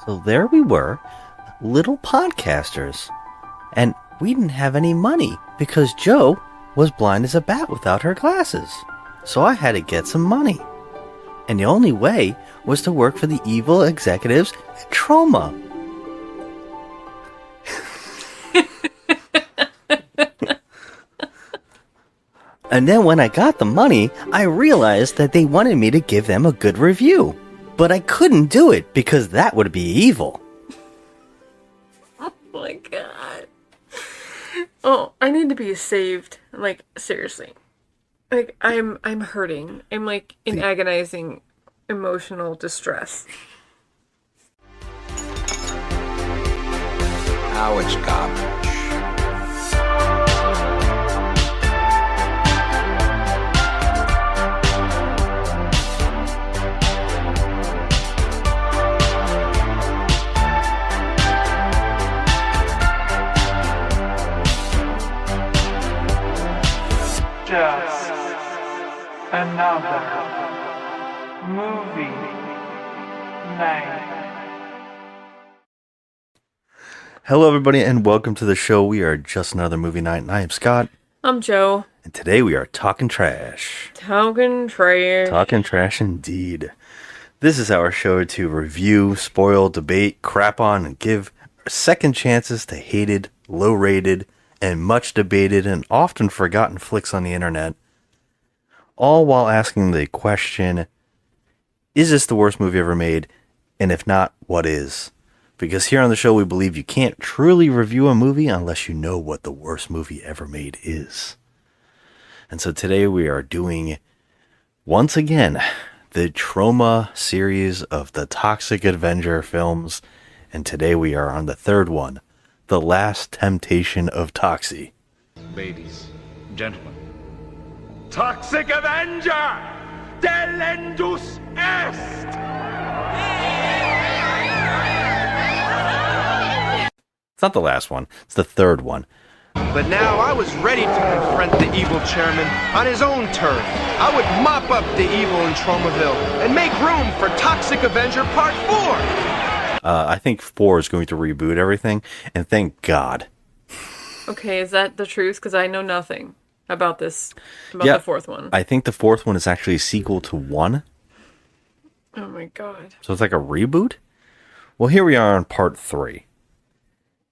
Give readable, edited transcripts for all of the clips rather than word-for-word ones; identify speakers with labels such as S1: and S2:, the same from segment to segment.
S1: So there we were, little podcasters. And we didn't have any money because Joe was blind as a bat without her glasses. So I had to get some money. And the only way was to work for the evil executives at Troma. And then when I got the money, I realized that they wanted me to give them a good review. But I couldn't do it because that would be evil.
S2: Oh my god. Oh, I need to be saved. Like, seriously. Like, I'm hurting. I'm like in agonizing emotional distress.
S3: Now it's garbage.
S4: Just another movie night.
S1: Hello everybody and welcome to the show. We are Just Another Movie Night and I am Scott.
S2: I'm Joe.
S1: And today we are talking trash.
S2: Talking trash.
S1: Talking trash indeed. This is our show to review, spoil, debate, crap on, and give second chances to hated, low-rated, and much debated and often forgotten flicks on the internet. All while asking the question, is this the worst movie ever made? And if not, what is? Because here on the show we believe you can't truly review a movie unless you know what the worst movie ever made is. And so today we are doing, once again, the Troma series of the Toxic Avenger films. And today we are on the third one, The Last Temptation of Toxie.
S5: Ladies, gentlemen.
S6: Toxic Avenger! Delendus est!
S1: It's not the last one, it's the third one.
S7: But now I was ready to confront the evil chairman on his own turf. I would mop up the evil in Tromaville and make room for Toxic Avenger Part 4!
S1: I think 4 is going to reboot everything, and thank God.
S2: Okay, is that the truth? Because I know nothing about this, the fourth one.
S1: I think the fourth one is actually a sequel to 1.
S2: Oh my god.
S1: So it's like a reboot? Well, here we are on part 3.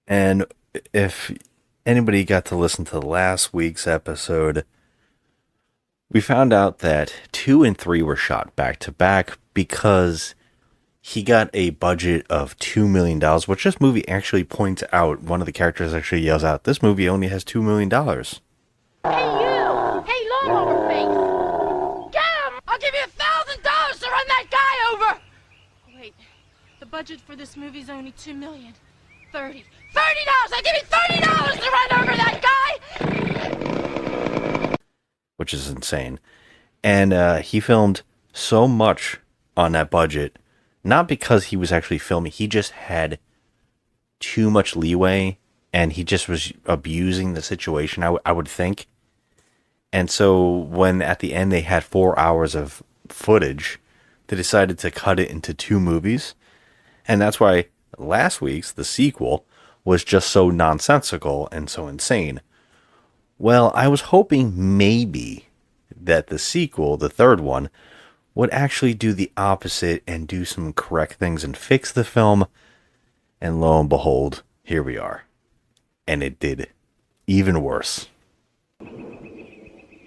S1: And if anybody got to listen to last week's episode, we found out that 2 and 3 were shot back to back because he got a budget of $2 million, which this movie actually points out. One of the characters actually yells out, this movie only has $2 million.
S8: Hey, you! Hey, lawnmower face! Get him! I'll give you $1,000 to run that guy over! Wait, the budget for this movie's only $2 million. $30. I'll give you $30 to run over that guy!
S1: Which is insane. And he filmed so much on that budget, not because he was actually filming, he just had too much leeway, and he just was abusing the situation, I would think. And so when at the end they had 4 hours of footage, they decided to cut it into 2 movies. And that's why last week's, the sequel, was just so nonsensical and so insane. Well, I was hoping maybe that the sequel, the third one, would actually do the opposite and do some correct things and fix the film. And lo and behold, here we are. And it did even worse.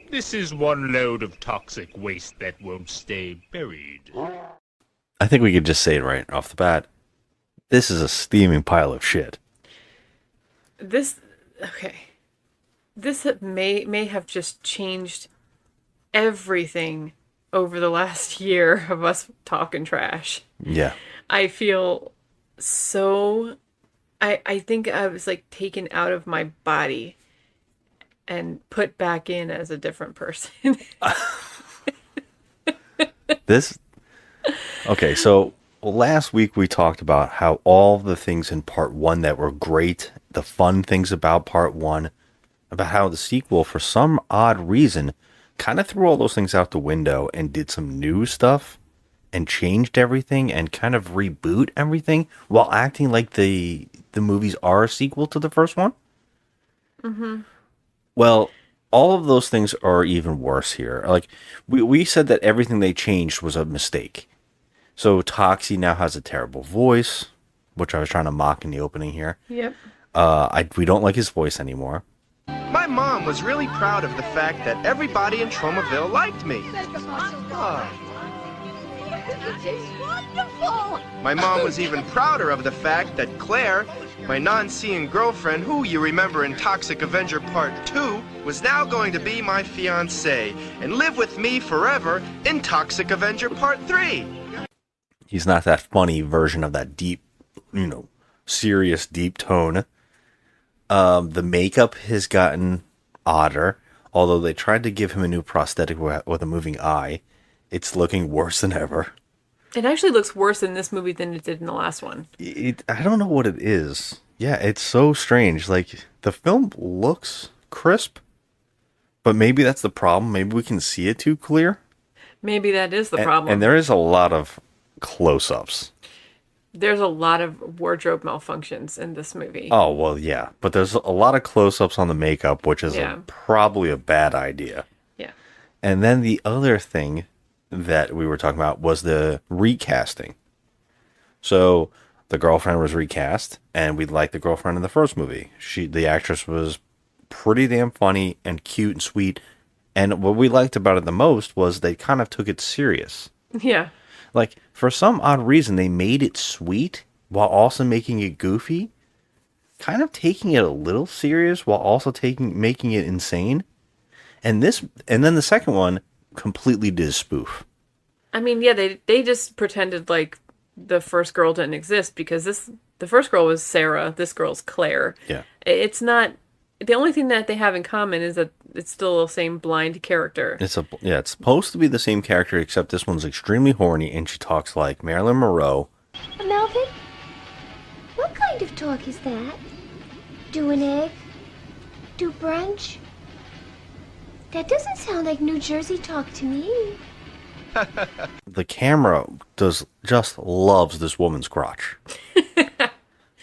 S5: This is one load of toxic waste that won't stay buried.
S1: I think we could just say it right off the bat. This is a steaming pile of shit.
S2: This may have just changed everything over the last year of us talking trash.
S1: Yeah.
S2: I feel so... I think I was like taken out of my body and put back in as a different person.
S1: Okay, so last week we talked about how all the things in part 1 that were great, the fun things about part 1, about how the sequel, for some odd reason, kind of threw all those things out the window and did some new stuff and changed everything and kind of reboot everything while acting like the movies are a sequel to the first one. Mm-hmm. Well, all of those things are even worse here. Like we said that everything they changed was a mistake. So Toxie now has a terrible voice, which I was trying to mock in the opening here.
S2: Yep.
S1: We don't like his voice anymore.
S7: My mom was really proud of the fact that everybody in Tromaville liked me. Ah.
S8: Wonderful!
S7: My mom was even prouder of the fact that Claire, my non-seeing girlfriend, who you remember in Toxic Avenger Part 2, was now going to be my fiancée and live with me forever in Toxic Avenger Part 3.
S1: He's not that funny version of that deep, serious, deep tone. The makeup has gotten odder, although they tried to give him a new prosthetic with a moving eye. It's looking worse than ever.
S2: It actually looks worse in this movie than it did in the last one.
S1: I don't know what it is. Yeah, it's so strange. Like, the film looks crisp, but maybe that's the problem. Maybe we can see it too clear.
S2: Maybe that is the problem.
S1: And there is a lot of close-ups.
S2: There's a lot of wardrobe malfunctions in this movie.
S1: Oh, well, yeah. But there's a lot of close-ups on the makeup, which is probably a bad idea.
S2: Yeah.
S1: And then the other thing that we were talking about was the recasting. So the girlfriend was recast, and we liked the girlfriend in the first movie. The actress was pretty damn funny and cute and sweet. And what we liked about it the most was they kind of took it serious.
S2: Yeah.
S1: Like, for some odd reason, they made it sweet while also making it goofy. Kind of taking it a little serious while also making it insane. And then the second one completely did a spoof.
S2: I mean, yeah, they just pretended like the first girl didn't exist because the first girl was Sarah, this girl's Claire.
S1: Yeah.
S2: It's not, the only thing that they have in common is that it's still the same blind character.
S1: It's supposed to be the same character, except this one's extremely horny and she talks like Marilyn Monroe.
S3: Melvin, what kind of talk is that? Do an egg? Do brunch? That doesn't sound like New Jersey talk to me.
S1: The camera just loves this woman's crotch.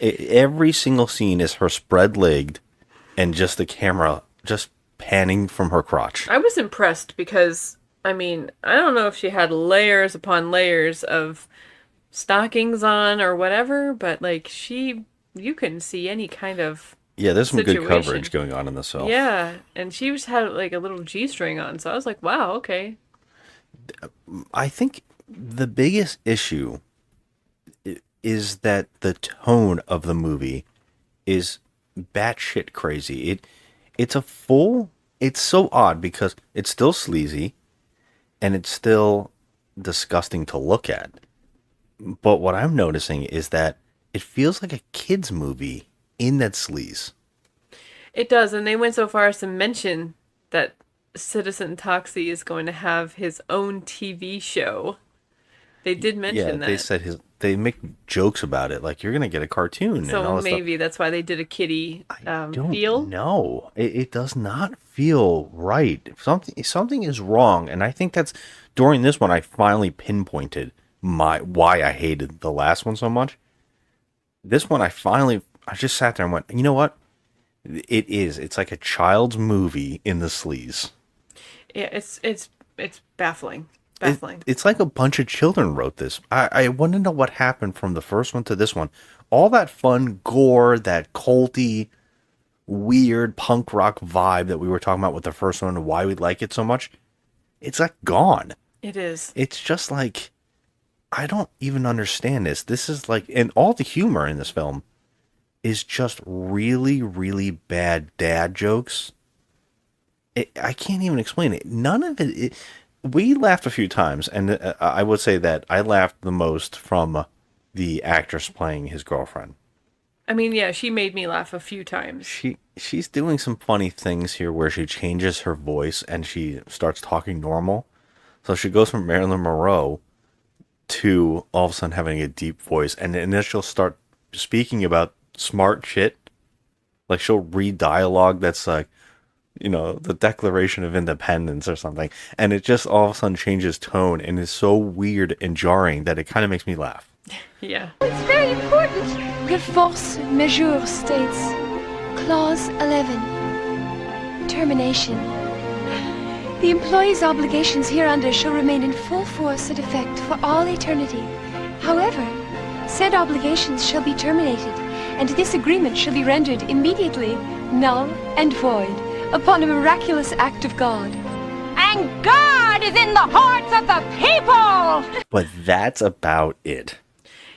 S1: Every single scene is her spread-legged and just the camera just panning from her crotch.
S2: I was impressed because, I mean, I don't know if she had layers upon layers of stockings on or whatever, but like you couldn't see any kind of
S1: there's some
S2: situation.
S1: good coverage going on in this film.
S2: Yeah, and she just had like a little G-string on, so I was like, wow, okay.
S1: I think the biggest issue is that the tone of the movie is batshit crazy. It's so odd because it's still sleazy and it's still disgusting to look at. But what I'm noticing is that it feels like a kid's movie in that sleaze. It
S2: does, and they went so far as to mention that Citizen Toxie is going to have his own TV show. They did mention that.
S1: They said they make jokes about it, like you're going to get a cartoon.
S2: So
S1: and all
S2: maybe
S1: stuff.
S2: That's why they did a kiddie
S1: don't
S2: feel.
S1: No, it does not feel right. Something is wrong, and I think that's during this one I finally pinpointed why I hated the last one so much. This one I just sat there and went, you know what? It's like a child's movie in the sleaze.
S2: Yeah, it's baffling.
S1: It's like a bunch of children wrote this. I want to know what happened from the first one to this one. All that fun gore, that culty, weird punk rock vibe that we were talking about with the first one and why we like it so much, it's like gone.
S2: It is.
S1: It's just like, I don't even understand this. This is like, and all the humor in this film is just really, really bad dad jokes. I can't even explain it. None of it. We laughed a few times, and I would say that I laughed the most from the actress playing his girlfriend.
S2: I mean, yeah, she made me laugh a few times.
S1: She's doing some funny things here where she changes her voice and she starts talking normal. So she goes from Marilyn Monroe to all of a sudden having a deep voice, and then she'll start speaking about smart shit. Like she'll read dialogue that's like, the Declaration of Independence or something, and it just all of a sudden changes tone and is so weird and jarring that it kind of makes me laugh.
S2: Yeah.
S3: It's very important. Que force majeure states, Clause 11, termination. The employee's obligations hereunder shall remain in full force and effect for all eternity. However, said obligations shall be terminated, and this agreement shall be rendered immediately null and void upon a miraculous act of God.
S8: And God is in the hearts of the people!
S1: But that's about it.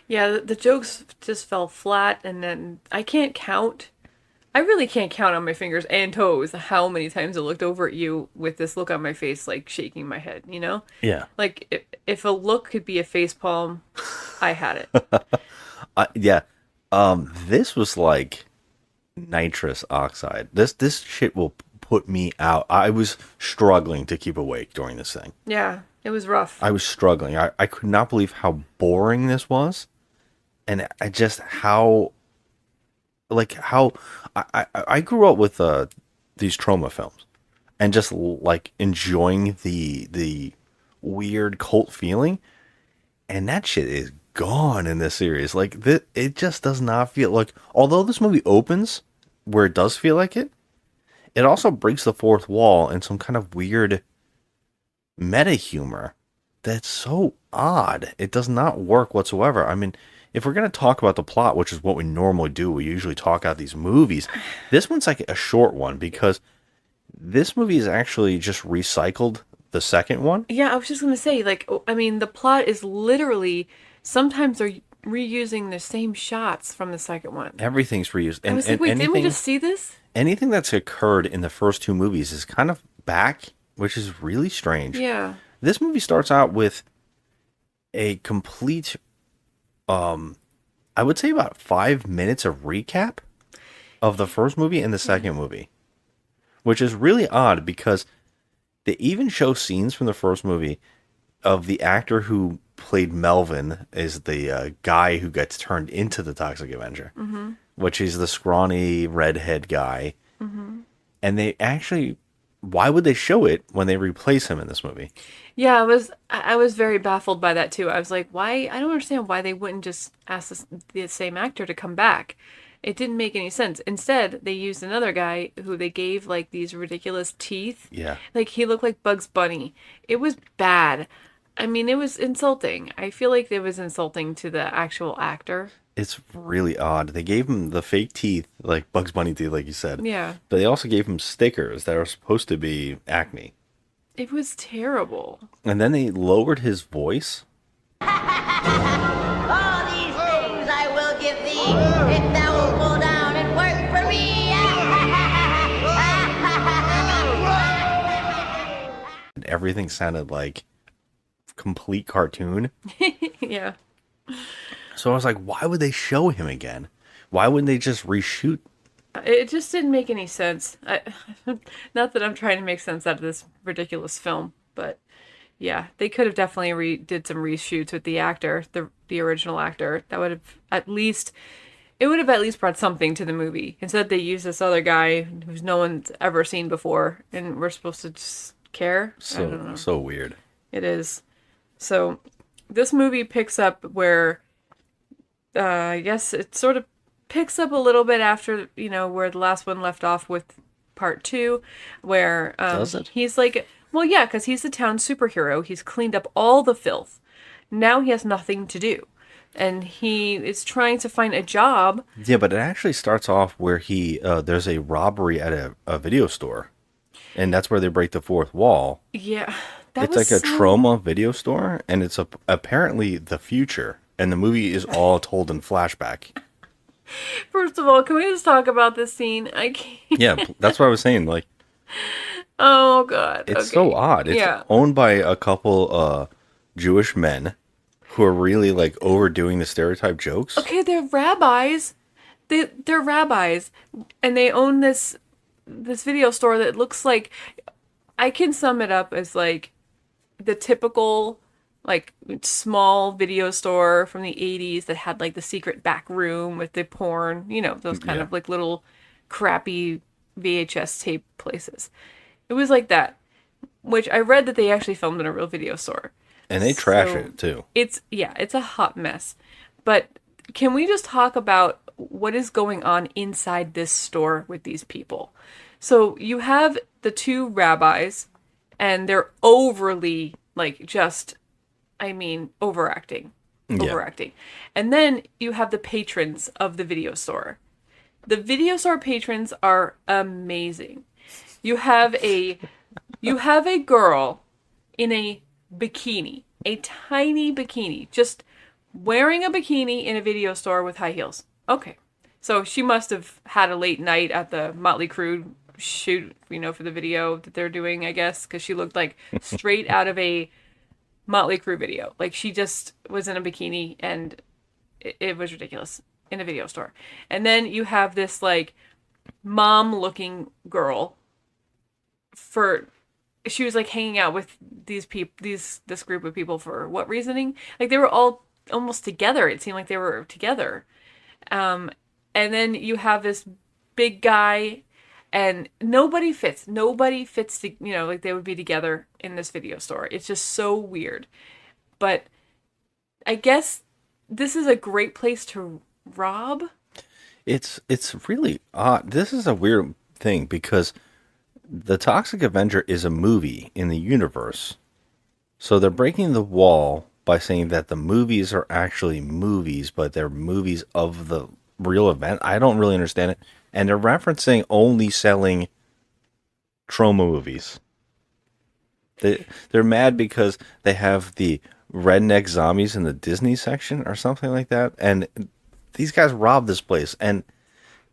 S2: Yeah, the jokes just fell flat, and then I can't count. I really can't count on my fingers and toes how many times I looked over at you with this look on my face, like shaking my head, you know?
S1: Yeah.
S2: Like, if a look could be a facepalm, I had it.
S1: Yeah. This was like nitrous oxide. This shit will put me out. I was struggling to keep awake during this thing.
S2: Yeah, it was rough.
S1: I was struggling. I could not believe how boring this was. And I just how I grew up with these Troma films and just like enjoying the weird cult feeling, and that shit is gone in this series. Like it just does not feel like, although this movie opens where it does feel like it also breaks the fourth wall in some kind of weird meta humor that's so odd. It does not work whatsoever. I mean, if we're going to talk about the plot, which is what we normally do, we usually talk out these movies. This one's like a short one because this movie is actually just recycled the second one.
S2: Yeah, I was just going to say, like, I mean, the plot is literally, sometimes they're reusing the same shots from the second one.
S1: Everything's reused.
S2: I was like, wait, didn't we just see this?
S1: Anything that's occurred in the first two movies is kind of back, which is really strange.
S2: Yeah.
S1: This movie starts out with a complete, I would say about 5 minutes of recap of the first movie and the second movie, which is really odd because they even show scenes from the first movie of the actor who played Melvin is the guy who gets turned into the Toxic Avenger, which is the scrawny redhead guy. And they actually, why would they show it when they replace him in this movie?
S2: Yeah, I was very baffled by that too. I was like, why? I don't understand why they wouldn't just ask the same actor to come back. It didn't make any sense. Instead, they used another guy who they gave like these ridiculous teeth.
S1: Yeah.
S2: Like he looked like Bugs Bunny. It was bad. I mean, it was insulting. I feel like it was insulting to the actual actor.
S1: It's really odd. They gave him the fake teeth, like Bugs Bunny teeth, like you said.
S2: Yeah.
S1: But they also gave him stickers that are supposed to be acne.
S2: It was terrible.
S1: And then they lowered his voice.
S8: All these things I will give thee if thou wilt go down and work for me.
S1: And everything sounded like complete cartoon.
S2: Yeah.
S1: So I was like, why would they show him again? Why wouldn't they just reshoot?
S2: It just didn't make any sense. Not that I'm trying to make sense out of this ridiculous film, but yeah, they could have definitely did some reshoots with the actor, the original actor. That would have at least brought something to the movie. Instead, they used this other guy who's no one's ever seen before, and we're supposed to just care. I don't know.
S1: So weird.
S2: It is. So this movie picks up where, I guess it sort of picks up a little bit after, where the last one left off with part 2, where
S1: Does it?
S2: he's like, well, yeah, because he's the town superhero. He's cleaned up all the filth. Now he has nothing to do. And he is trying to find a job.
S1: Yeah, but it actually starts off where there's a robbery at a video store. And that's where they break the fourth wall.
S2: Yeah.
S1: It's like a Troma video store, and it's apparently the future. And the movie is all told in flashback.
S2: First of all, can we just talk about this scene? I can't.
S1: Yeah, that's what I was saying. Like,
S2: oh god,
S1: it's so odd. It's owned by a couple Jewish men who are really like overdoing the stereotype jokes.
S2: Okay, they're rabbis. They're rabbis, and they own this video store that looks like, I can sum it up as like the typical like small video store from the 80s that had like the secret back room with the porn, those kind of like little crappy VHS tape places. It was like that, which I read that they actually filmed in a real video store.
S1: And they trash
S2: So
S1: it too.
S2: it's a hot mess. But can we just talk about what is going on inside this store with these people? So you have the two rabbis, and they're overly, like, just, I mean, overacting. Overacting. And then you have the patrons of the video store. The video store patrons are amazing. You have a girl in a bikini, a tiny bikini, just wearing a bikini in a video store with high heels. Okay. So she must have had a late night at the Motley Crue shoot, for the video that they're doing, I guess, because she looked like straight out of a Motley Crue video. Like, she just was in a bikini, and it was ridiculous in a video store. And then you have this, like, mom-looking girl. She was, like, hanging out with this group of people for what reasoning? Like, they were all almost together. It seemed like they were together. And then you have this big guy, and nobody fits. Nobody fits, like they would be together in this video store. It's just so weird. But I guess this is a great place to rob.
S1: It's really odd. This is a weird thing because the Toxic Avenger is a movie in the universe. So they're breaking the wall by saying that the movies are actually movies, but they're movies of the real event. I don't really understand it. And they're referencing only selling Troma movies. They're mad because they have the redneck zombies in the Disney section or something like that. And these guys robbed this place. And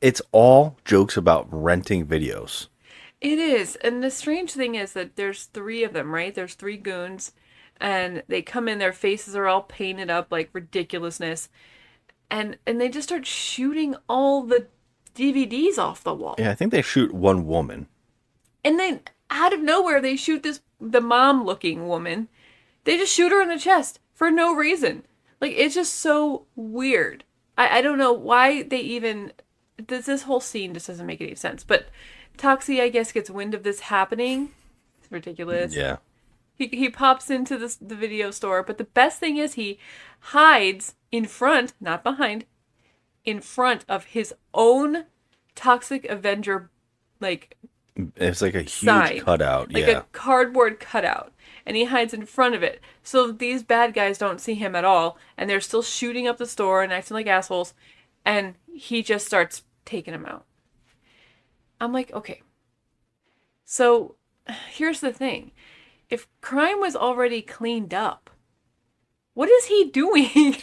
S1: it's all jokes about renting videos.
S2: It is. And the strange thing is that there's three of them, right? There's three goons. And they come in, their faces are all painted up like ridiculousness. And they just start shooting all the DVDs off the wall.
S1: Yeah, I think they shoot one woman.
S2: And then out of nowhere, they shoot the mom-looking woman. They just shoot her in the chest for no reason. Like, it's just so weird. I don't know why they even... This whole scene just doesn't make any sense. But Toxie, I guess, gets wind of this happening. It's ridiculous.
S1: Yeah.
S2: He pops into the video store, but the best thing is he hides in front, not behind, in front of his own Toxic Avenger, like,
S1: it's like a huge
S2: sign,
S1: cutout,
S2: like
S1: yeah.
S2: a cardboard cutout, and he hides in front of it. So these bad guys don't see him at all, and they're still shooting up the store and acting like assholes, and he just starts taking them out. I'm like, okay. So here's the thing. If crime was already cleaned up, what is he doing?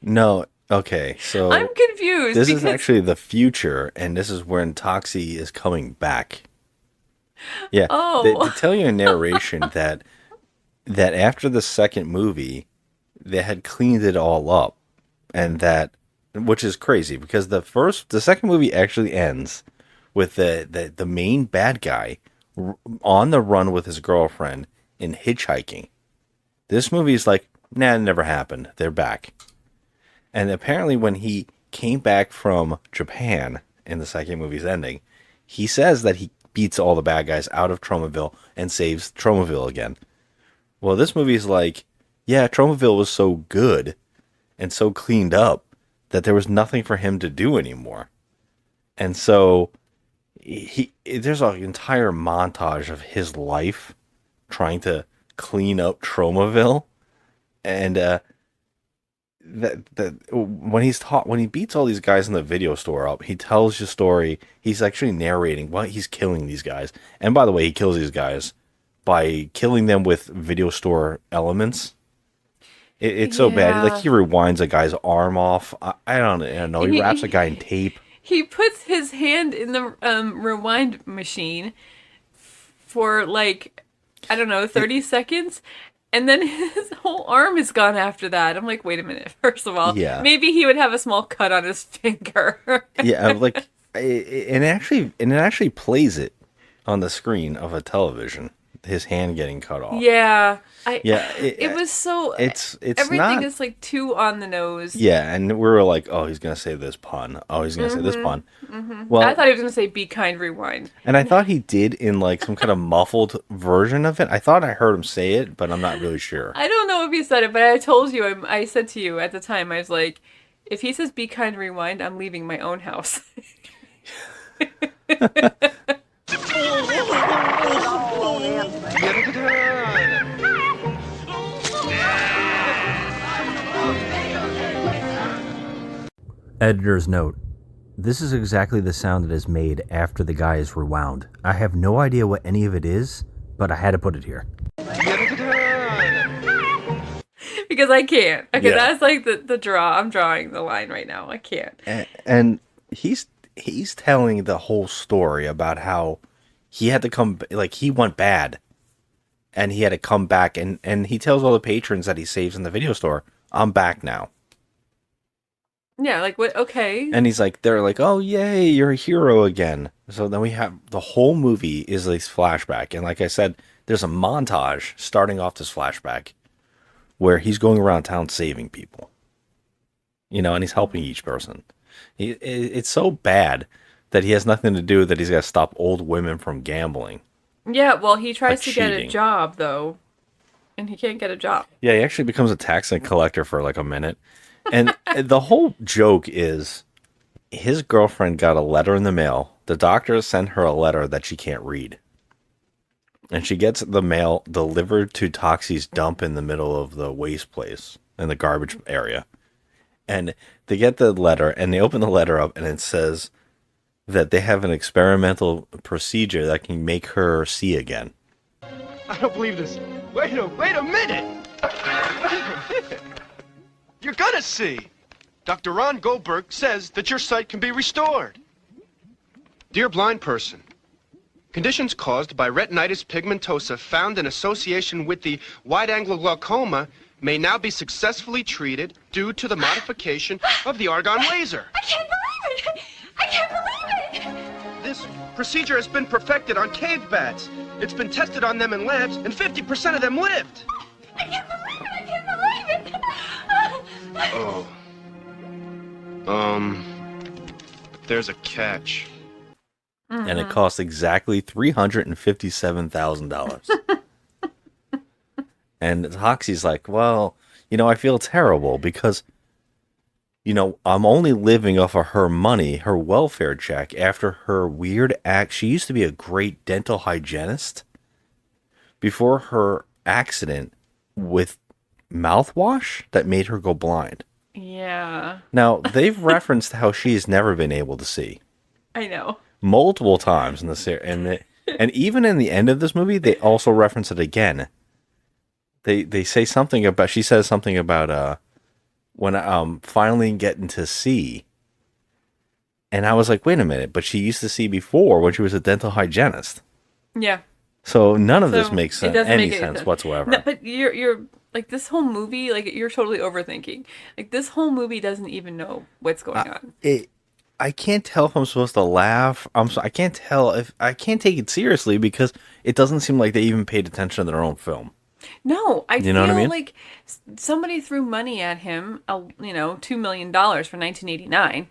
S1: No, okay, so...
S2: I'm confused.
S1: This is actually the future, and this is when Toxie is coming back. Yeah, they tell you in narration that after the second movie, they had cleaned it all up, and that, which is crazy, because the second movie actually ends with the main bad guy on the run with his girlfriend and hitchhiking. This movie is like, nah, it never happened. They're back. And apparently when he came back from Japan in the second movie's ending, he says that he beats all the bad guys out of Tromaville and saves Tromaville again. Well, this movie is like, yeah, Tromaville was so good and so cleaned up that there was nothing for him to do anymore. And so there's an entire montage of his life trying to clean up Tromaville. And when he beats all these guys in the video store up, he tells the story. He's actually narrating why he's killing these guys. And by the way, he kills these guys by killing them with video store elements. It's so bad. Like, he rewinds a guy's arm off. I don't know. He wraps a guy in tape.
S2: He puts his hand in the rewind machine for, like, I don't know, 30 seconds. And then his whole arm is gone after that. I'm like, wait a minute. First of all, maybe he would have a small cut on his finger.
S1: Yeah, like, and it actually plays it on the screen of a television. his hand getting cut off.
S2: Yeah.
S1: It
S2: was so...
S1: It's
S2: everything
S1: not,
S2: is, like, too on the nose.
S1: Yeah, and we were like, oh, he's going to say this pun. Oh, he's going to say this pun.
S2: Well, I thought he was going to say, be kind, rewind.
S1: And I thought he did in, like, some kind of muffled version of it. I thought I heard him say it, but I'm not really sure.
S2: I don't know if he said it, but I told you, I said to you at the time, I was like, if he says, be kind, rewind, I'm leaving my own house.
S1: Editor's note. This is exactly the sound that is made after the guy is rewound. I have no idea what any of it is, but I had to put it here.
S2: Because I can't. Okay,
S1: Yeah.
S2: that's like the draw. I'm drawing the line right now. I can't.
S1: And he's telling the whole story about how he had to come, like, he went bad. And he had to come back, and he tells all the patrons that he saves in the video store, I'm back now.
S2: Yeah, like, what? Okay.
S1: And he's like, they're like, oh, yay, you're a hero again. So then we have, the whole movie is this flashback. And like I said, there's a montage starting off this flashback where he's going around town saving people. You know, and he's helping each person. It's so bad that he has nothing to do that he's got to stop old women from gambling.
S2: Yeah, well, he tries
S1: Like
S2: to get a
S1: cheating.
S2: job, though. And he can't get a job.
S1: Yeah, he actually becomes a tax collector for like a minute. And the whole joke is his girlfriend got a letter in the mail. The doctor sent her a letter that she can't read. And she gets the mail delivered to Toxie's dump in the middle of the waste place, in the garbage area. And they get the letter, and they open the letter up, and it says that they have an experimental procedure that can make her see again.
S7: I don't believe this. Wait a minute! You're gonna see! Dr. Ron Goldberg says that your sight can be restored. Dear blind person, conditions caused by retinitis pigmentosa found in association with the wide-angle glaucoma may now be successfully treated due to the modification of the argon laser.
S3: I can't believe it! I can't believe it!
S7: This procedure has been perfected on cave bats. It's been tested on them in labs, and 50% of them lived.
S3: I can't believe it! I can't believe it!
S7: Oh. There's a catch.
S1: And it cost exactly $357,000. And Toxie's like, well, you know, I feel terrible because, you know, I'm only living off of her money, her welfare check, after her weird act. She used to be a great dental hygienist before her accident with mouthwash that made her go blind.
S2: Yeah.
S1: Now, they've referenced how she's never been able to see
S2: I know.
S1: multiple times in the series. And even in the end of this movie, they also reference it again. They say something about, she says something about when finally getting to see. And I was like, wait a minute, but she used to see before when she was a dental hygienist.
S2: Yeah.
S1: So none of this
S2: So
S1: makes
S2: it doesn't
S1: any
S2: make
S1: sense
S2: sense.
S1: whatsoever.
S2: No, but you're like, this whole movie, like, you're totally overthinking. Like, this whole movie doesn't even know what's going on.
S1: I can't tell if I'm supposed to laugh. I can't tell if I can't take it seriously because it doesn't seem like they even paid attention to their own film.
S2: No, I
S1: You
S2: feel
S1: know what I mean?
S2: like somebody threw money at him, $2 million for 1989.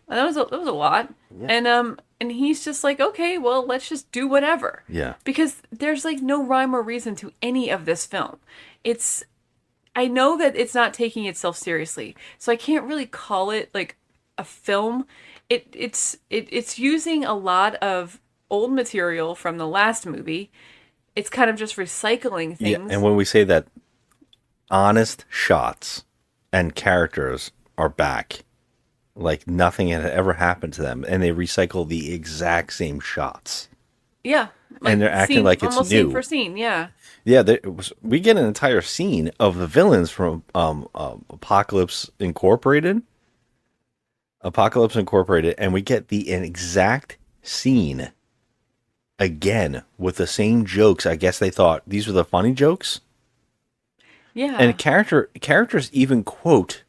S2: That was a lot. Yeah. And he's just like, okay, well, let's just do whatever.
S1: Yeah.
S2: Because there's like no rhyme or reason to any of this film. I know that it's not taking itself seriously, so I can't really call it like a film. It's using a lot of old material from the last movie. It's kind of just recycling things.
S1: Yeah, and when we say that honest shots and characters are back, like nothing had ever happened to them, and they recycle the exact same shots.
S2: Yeah.
S1: And they're acting like it's
S2: almost
S1: new.
S2: Scene for scene, yeah.
S1: Yeah, we get an entire scene of the villains from Apocalypse Incorporated. And we get an exact scene again with the same jokes. I guess they thought these were the funny jokes.
S2: Yeah.
S1: And characters even quote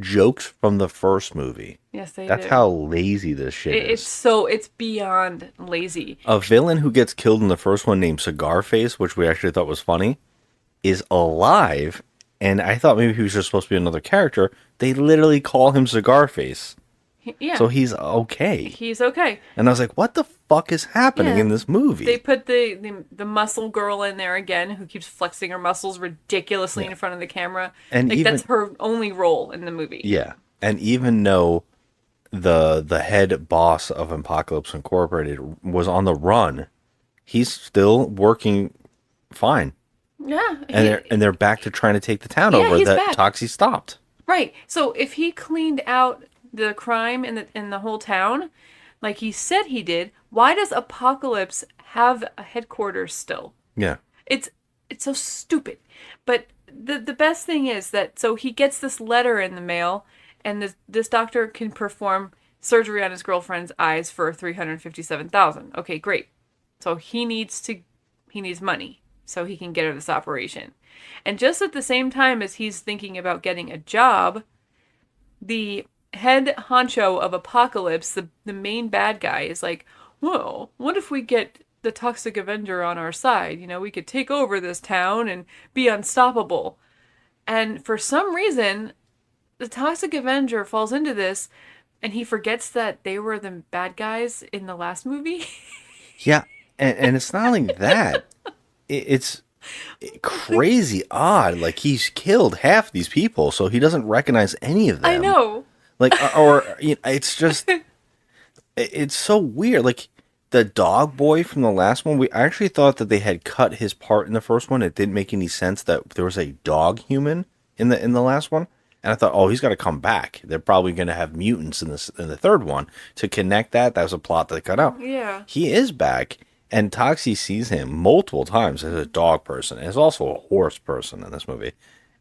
S1: jokes from the first movie.
S2: Yes, they
S1: That's
S2: do.
S1: how lazy this shit is.
S2: It's beyond lazy.
S1: A villain who gets killed in the first one named Cigar Face, which we actually thought was funny, is alive, and I thought maybe he was just supposed to be another character. They literally call him Cigar Face.
S2: Yeah.
S1: So he's okay.
S2: He's okay.
S1: And I was like, what the fuck is happening in this movie?
S2: They put the muscle girl in there again, who keeps flexing her muscles ridiculously in front of the camera.
S1: And
S2: like
S1: even,
S2: that's her only role in the movie.
S1: Yeah. And even though the head boss of Apocalypse Incorporated was on the run, he's still working fine.
S2: Yeah.
S1: And they're back to trying to take the town
S2: Yeah,
S1: over
S2: he's
S1: that
S2: back.
S1: Toxie stopped.
S2: Right. So if he cleaned out the crime in the whole town, like he said he did, why does Apocalypse have a headquarters still?
S1: Yeah.
S2: It's so stupid. But the best thing is that so he gets this letter in the mail, and this doctor can perform surgery on his girlfriend's eyes for $357,000. Okay, great. So he needs money so he can get her this operation. And just at the same time as he's thinking about getting a job, the head honcho of Apocalypse, the main bad guy, is like, whoa, what if we get the Toxic Avenger on our side? You know, we could take over this town and be unstoppable. And for some reason, the Toxic Avenger falls into this, and he forgets that they were the bad guys in the last movie.
S1: Yeah. And it's not only that. It's crazy odd. Like, he's killed half these people, so he doesn't recognize any of them.
S2: I know.
S1: Like, or you know, it's just, it's so weird. Like, the dog boy from the last one, I actually thought that they had cut his part in the first one. It didn't make any sense that there was a dog human in the last one. And I thought, oh, he's got to come back. They're probably going to have mutants in the third one to connect that. That was a plot that they cut out.
S2: Yeah.
S1: He is back, and Toxie sees him multiple times as a dog person. As also a horse person in this movie.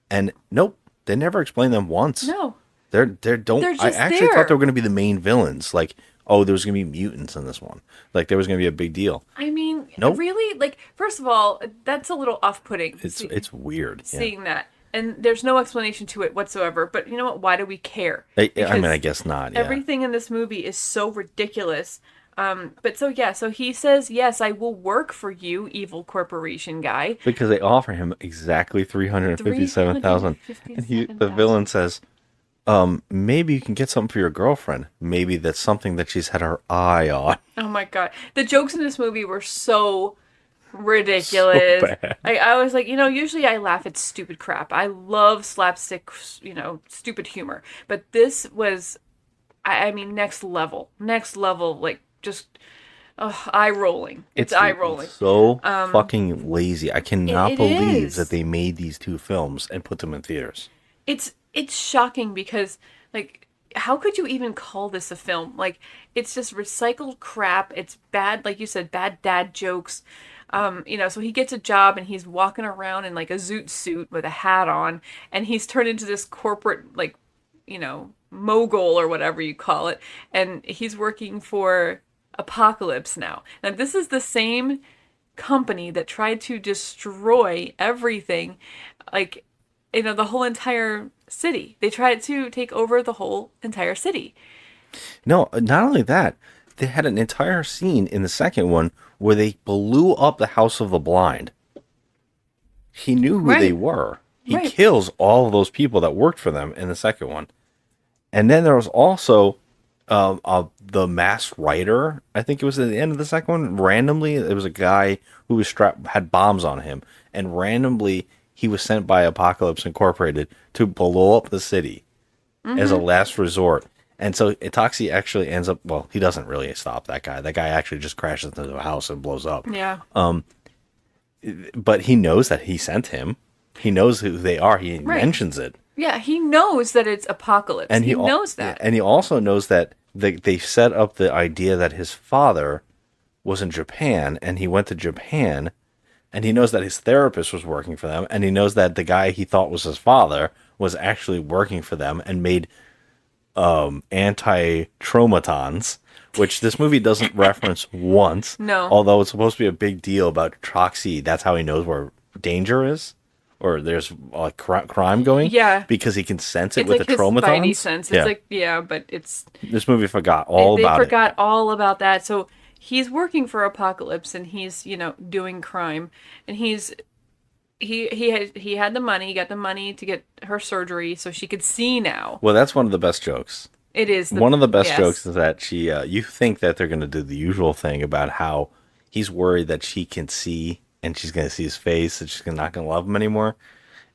S1: And nope, they never explain them once.
S2: No.
S1: They're
S2: just
S1: I actually
S2: there.
S1: thought they were going to be the main villains. Like, oh, there was going to be mutants in this one. Like, there was going to be a big deal.
S2: I mean,
S1: Nope.
S2: really? Like, first of all, that's a little off-putting.
S1: It's weird. Yeah.
S2: Seeing that. And there's no explanation to it whatsoever. But you know what? Why do we care?
S1: I
S2: Because
S1: mean, I guess not. Yeah.
S2: everything in this movie is so ridiculous. But so he says, yes, I will work for you, evil corporation guy.
S1: Because they offer him exactly 357,000, and the villain says, maybe you can get something for your girlfriend. Maybe that's something that she's had her eye on.
S2: Oh my god. The jokes in this movie were so ridiculous.
S1: So bad.
S2: I was like, usually I laugh at stupid crap. I love slapstick, stupid humor. But this was, I mean, next level, like just eye rolling. It's eye rolling.
S1: So fucking lazy. I cannot
S2: it
S1: believe
S2: is.
S1: that they made these two films and put them in theaters.
S2: It's shocking because, like, how could you even call this a film? Like, it's just recycled crap. It's bad, like you said, bad dad jokes. So he gets a job and he's walking around in like a zoot suit with a hat on, and he's turned into this corporate, like, mogul or whatever you call it, and he's working for Apocalypse now. Now, this is the same company that tried to destroy everything, like, the whole entire city. They tried to take over the whole entire city.
S1: No, not only that, they had an entire scene in the second one where they blew up the House of the Blind. He knew who they were. He kills all of those people that worked for them in the second one. And then there was also the masked rider. I think it was at the end of the second one. Randomly, there was a guy who was had bombs on him, and randomly he was sent by Apocalypse Incorporated to blow up the city as a last resort. And so Toxie actually ends up, well, he doesn't really stop that guy. That guy actually just crashes into the house and blows up.
S2: Yeah.
S1: But he knows that he sent him. He knows who they are. He mentions it.
S2: Yeah, he knows that it's Apocalypse. And he knows that.
S1: And he also knows that they set up the idea that his father was in Japan, and he went to Japan, and he knows that his therapist was working for them, and he knows that the guy he thought was his father was actually working for them and made anti-Tromatons, which this movie doesn't reference once.
S2: No.
S1: Although it's supposed to be a big deal about Toxie. That's how he knows where danger is. or there's like crime going.
S2: Yeah.
S1: Because he can sense it
S2: It's
S1: with
S2: like
S1: the
S2: his spidey
S1: Tromatons.
S2: sense. It's
S1: Yeah.
S2: like, yeah, but it's...
S1: This movie forgot all
S2: They
S1: about
S2: forgot all about that. So he's working for Apocalypse, and he's, doing crime. And he had the money, he got the money to get her surgery so she could see now.
S1: Well, that's one of the best jokes.
S2: It is
S1: One of the best
S2: yes.
S1: jokes is that she, you think that they're going to do the usual thing about how he's worried that she can see and she's going to see his face and she's not going to love him anymore.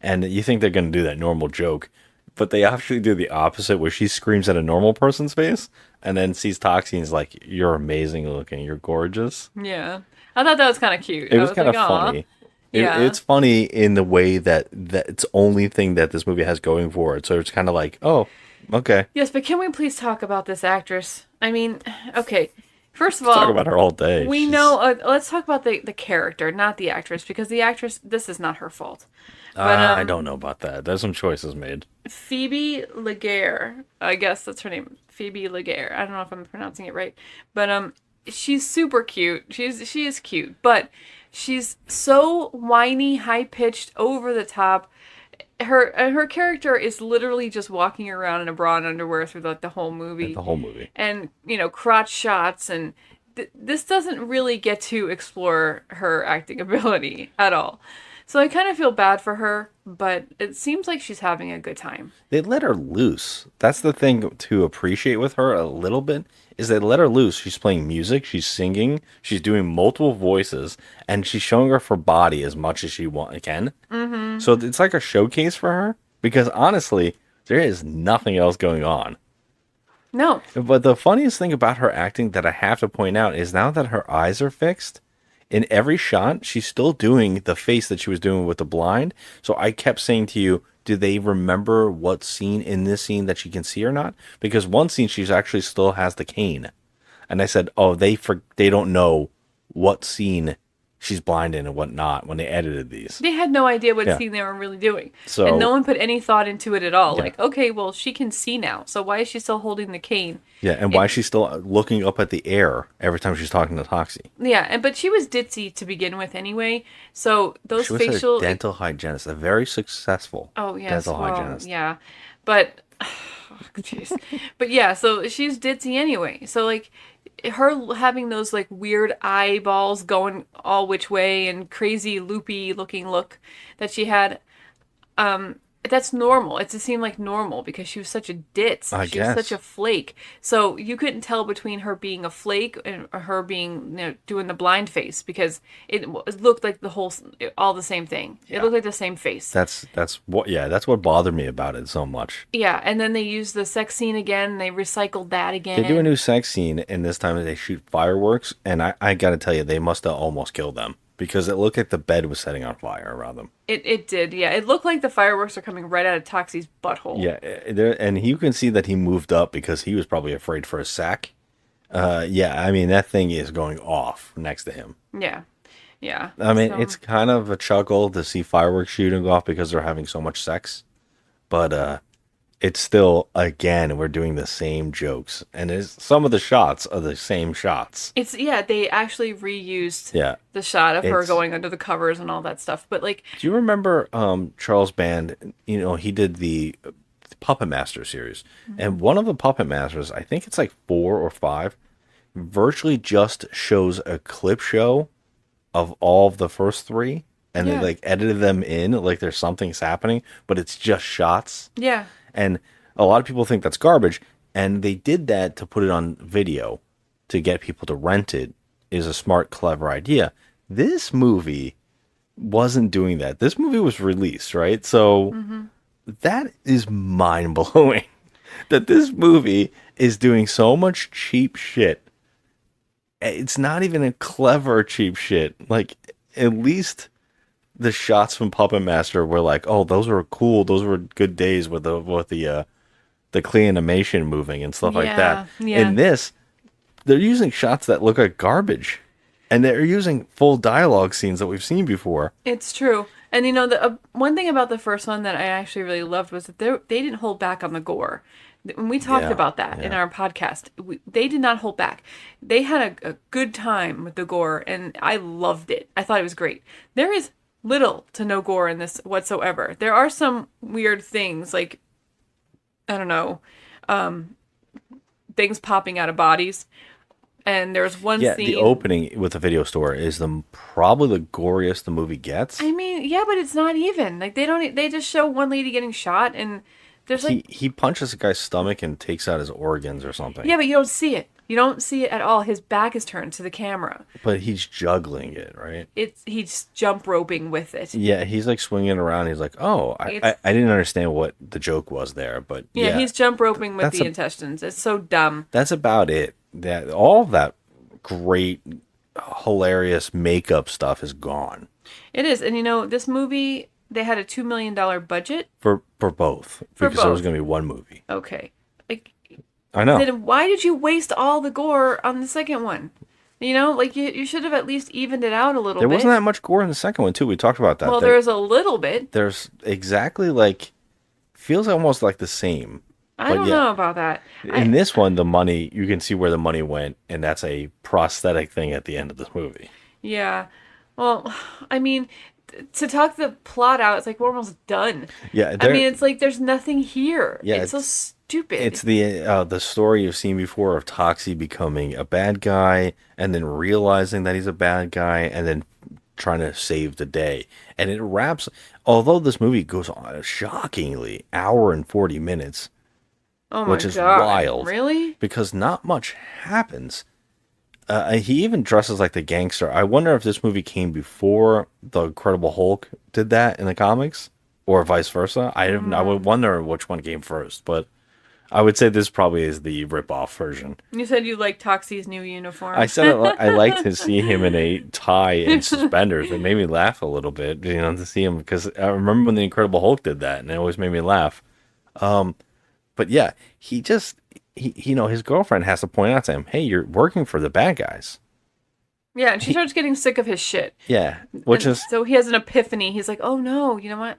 S1: And you think they're going to do that normal joke, but they actually do the opposite where she screams at a normal person's face and then sees Toxie and is like, "You're amazing looking. You're gorgeous."
S2: Yeah. I thought that was kind of cute.
S1: It was kind of funny.
S2: Yeah.
S1: It's funny in the way that it's the only thing that this movie has going for it. So it's kind of like, oh, okay.
S2: Yes, but can we please talk about this actress? I mean, okay. First of
S1: Let's
S2: all,
S1: talk about her all day.
S2: we know. Let's talk about the character, not the actress, because the actress, this is not her fault. But,
S1: I don't know about that. There's some choices made.
S2: Phoebe Laguerre, I guess that's her name. Phoebe Laguerre. I don't know if I'm pronouncing it right, but she's super cute. She is cute, but she's so whiny, high pitched, over the top. Her character is literally just walking around in a bra and underwear through the whole movie.
S1: The whole movie.
S2: And crotch shots, and this doesn't really get to explore her acting ability at all. So I kind of feel bad for her, but it seems like she's having a good time.
S1: They let her loose. That's the thing to appreciate with her a little bit, is they let her loose. She's playing music, she's singing, she's doing multiple voices, and she's showing off her body as much as she can. Mm-hmm. So it's like a showcase for her, because honestly, there is nothing else going on.
S2: No.
S1: But the funniest thing about her acting that I have to point out is now that her eyes are fixed, in every shot, she's still doing the face that she was doing with the blind. So I kept saying to you, do they remember what scene in this scene that she can see or not? Because one scene, she's actually still has the cane. And I said, oh, they don't know what scene she's blind in and what not when they edited these.
S2: They had no idea what
S1: Yeah.
S2: scene they were really doing.
S1: So-
S2: and no one put any thought into it at all.
S1: Yeah.
S2: Like, okay, well, she can see now, so why is she still holding the cane?
S1: Yeah, and why she's still looking up at the air every time she's talking to Toxie.
S2: Yeah, but she was ditzy to begin with anyway. So those
S1: She was
S2: facial
S1: a dental hygienist, a very successful
S2: yes,
S1: dental hygienist.
S2: yeah, but jeez, but yeah, so she's ditzy anyway. So like her having those like weird eyeballs going all which way and crazy loopy looking look that she had, that's normal. It just seemed like normal because she was such a ditz.
S1: I
S2: She was
S1: guess.
S2: such a flake. So you couldn't tell between her being a flake and her being, doing the blind face because it looked like all the same thing. It looked like the same face.
S1: That's what bothered me about it so much.
S2: Yeah, and then they used the sex scene again. And they recycled that again.
S1: They do a new sex scene, and this time they shoot fireworks, and I gotta tell you, they must have almost killed them because it looked like the bed was setting on fire around them.
S2: It did, yeah. It looked like the fireworks are coming right out of Toxie's butthole.
S1: Yeah, and you can see that he moved up because he was probably afraid for his sack. Yeah, I mean, that thing is going off next to him.
S2: Yeah. Yeah.
S1: I mean,
S2: So-
S1: it's kind of a chuckle to see fireworks shooting off because they're having so much sex. But it's still, again, we're doing the same jokes. And some of the shots are the same shots.
S2: they actually reused
S1: Yeah.
S2: the shot of her
S1: It's-
S2: going under the covers and all that stuff. But like,
S1: Do you remember Charles Band? He did the Puppet Master series. And one of the Puppet Masters, I think it's like 4 or 5, virtually just shows a clip show of all of the first 3. And
S2: Yeah.
S1: they like edited them in like there's something's happening, but it's just shots.
S2: yeah.
S1: And a lot of people think that's garbage. And they did that to put it on video to get people to rent it is a smart, clever idea. This movie wasn't doing that. This movie was released, right? So that is mind blowing that this movie is doing so much cheap shit. It's not even a clever cheap shit. Like, at least the shots from Puppet Master were like, oh, those were cool. Those were good days with the clean animation moving and stuff like that.
S2: Yeah.
S1: In this, they're using shots that look like garbage, and they're using full dialogue scenes that we've seen before.
S2: It's true. And the one thing about the first one that I actually really loved was that they didn't hold back on the gore. When we talked
S1: Yeah,
S2: about that in our podcast, they did not hold back. They had a good time with the gore, and I loved it. I thought it was great. There is little to no gore in this whatsoever. There are some weird things, like, I don't know, things popping out of bodies. And there's one scene...
S1: the opening with the video store is probably the goriest the movie gets.
S2: I mean, yeah, but it's not even. Like, they just show one lady getting shot, and there's like...
S1: He punches a guy's stomach and takes out his organs or something.
S2: Yeah, but you don't see it. You don't see it at all. His back is turned to the camera.
S1: But he's juggling it, right?
S2: He's jump roping with it.
S1: Yeah, he's like swinging around. He's like, oh, I didn't understand what the joke was there, but
S2: yeah, he's jump roping with the intestines. It's so dumb.
S1: That's about it. All of that great, hilarious makeup stuff is gone.
S2: It is, and this movie, they had a $2 million budget
S1: for both because there was going to be one movie.
S2: Okay,
S1: I know.
S2: Then why did you waste all the gore on the second one? You should have at least evened it out a little bit.
S1: There wasn't that much gore in the second one too. We talked about that.
S2: Well, there's a little bit.
S1: There's exactly feels almost like the same.
S2: I don't know about that.
S1: In this one, the money, you can see where the money went, and that's a prosthetic thing at the end of this movie.
S2: Yeah. Well, I mean, to talk the plot out, it's like we're almost done.
S1: Yeah.
S2: I mean, it's like there's nothing here. Yeah. It's so stupid.
S1: It's the story you've seen before of Toxie becoming a bad guy, and then realizing that he's a bad guy, and then trying to save the day. And it wraps, although this movie goes on a shockingly hour and 40 minutes.
S2: Oh my God.
S1: Which is wild.
S2: Really?
S1: Because not much happens. He even dresses like the gangster. I wonder if this movie came before the Incredible Hulk did that in the comics, or vice versa. I would wonder which one came first, but I would say this probably is the rip-off version.
S2: You said you liked Toxie's new uniform.
S1: I said I liked to see him in a tie and suspenders. It made me laugh a little bit, to see him, because I remember when the Incredible Hulk did that, and it always made me laugh. But yeah, his girlfriend has to point out to him, hey, you're working for the bad guys.
S2: Yeah, and she starts getting sick of his shit.
S1: Yeah,
S2: so he has an epiphany. He's like, oh no, you know what?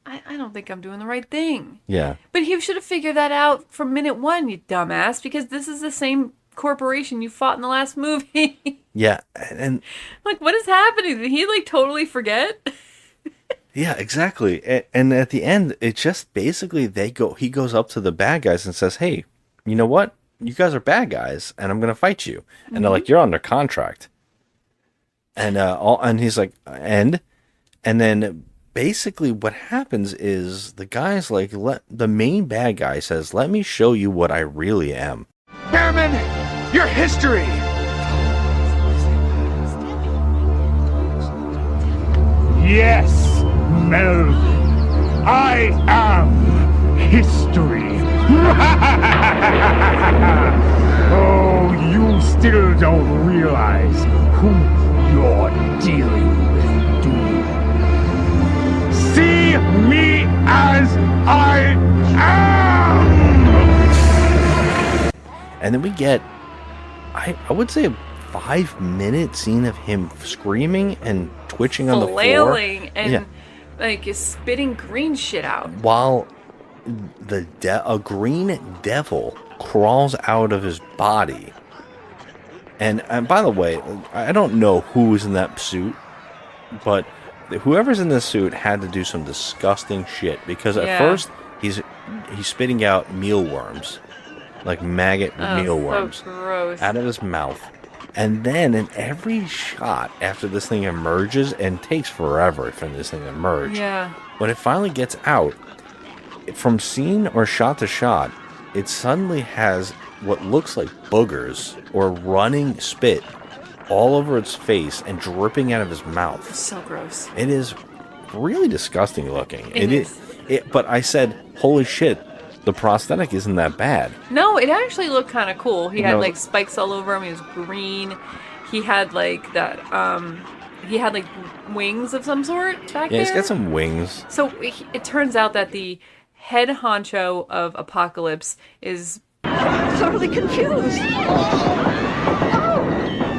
S2: I don't think I'm doing the right thing.
S1: Yeah.
S2: But he should have figured that out from minute one, you dumbass, because this is the same corporation you fought in the last movie.
S1: Yeah, and...
S2: Like, what is happening? Did he, totally forget?
S1: Yeah, exactly. And at the end, it just basically he goes up to the bad guys and says, hey, you know what? You guys are bad guys, and I'm going to fight you. And they're like, you're under contract. And and he's like, and then basically what happens is the guy's like, the main bad guy says, let me show you what I really am.
S6: Airman, your history! Yes, Melvin, I am history. Oh, you still don't realize who you're dealing with, do you? See me as I am!
S1: And then we get, I would say, a 5-minute scene of him screaming and twitching on the floor.
S2: Flailing and, spitting green shit out.
S1: While a green devil crawls out of his body. And by the way, I don't know who's in that suit, but whoever's in this suit had to do some disgusting shit, because at first he's spitting out mealworms, like maggot mealworms,
S2: so gross,
S1: out of his mouth. And then in every shot after this thing emerges, and takes forever for this thing to emerge, when it finally gets out, from scene or shot to shot, it suddenly has what looks like boogers or running spit all over its face and dripping out of his mouth.
S2: It's so gross.
S1: It is really disgusting looking.
S2: It is.
S1: But I said, holy shit, the prosthetic isn't that bad.
S2: No, it actually looked kind of cool. He had spikes all over him. He was green. He had wings of some sort back there.
S1: Yeah, he's got some wings.
S2: So it turns out that the head honcho of Apocalypse is...
S8: I'm totally confused. Oh,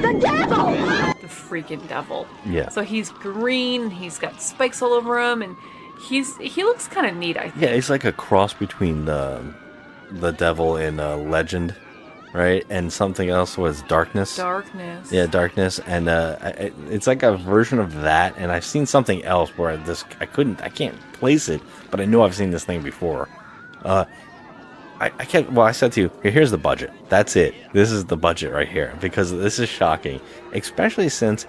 S8: the devil!
S2: The freaking devil.
S1: Yeah.
S2: So he's green, he's got spikes all over him, and he looks kind of neat, I think.
S1: Yeah, he's like a cross between the devil in Legend, right? And something else was Darkness.
S2: Darkness.
S1: Yeah, Darkness, and it's like a version of that. And I've seen something else where I can't place it, but I know I've seen this thing before. I said to you, here's the budget. That's it. This is the budget right here, because this is shocking, especially since,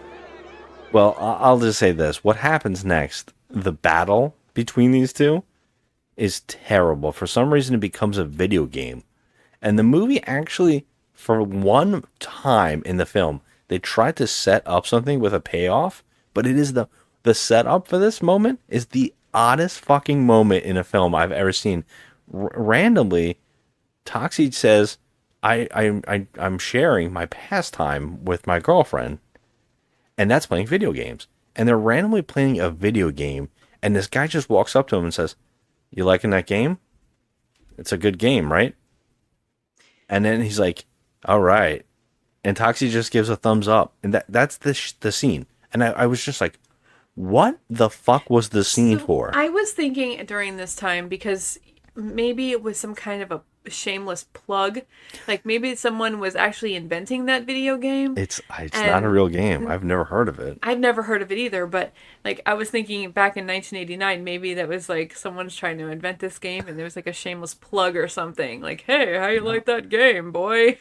S1: well, I'll just say this. What happens next, the battle between these two, is terrible. For some reason, it becomes a video game. And the movie actually, for one time in the film, they tried to set up something with a payoff, but it is the setup for this moment is the oddest fucking moment in a film I've ever seen. Randomly, Toxie says, I'm sharing my pastime with my girlfriend, and that's playing video games. And they're randomly playing a video game, and this guy just walks up to him and says, "You liking that game? It's a good game, right?" And then he's like, "All right." And Toxie just gives a thumbs up, and that's the scene. And I was just like, what the fuck was the scene for?
S2: I was thinking during this time, because maybe it was some kind of a shameless plug. Like maybe someone was actually inventing that video game.
S1: It's not a real game. I've never heard of it.
S2: I've never heard of it either, but like I was thinking back in 1989, maybe that was like someone's trying to invent this game and there was like a shameless plug or something. Like, hey, how you like that game, boy?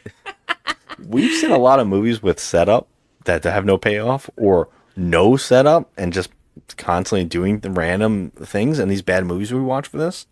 S1: We've seen a lot of movies with setup that have no payoff or no setup and just constantly doing the random things. And these bad movies we watch for this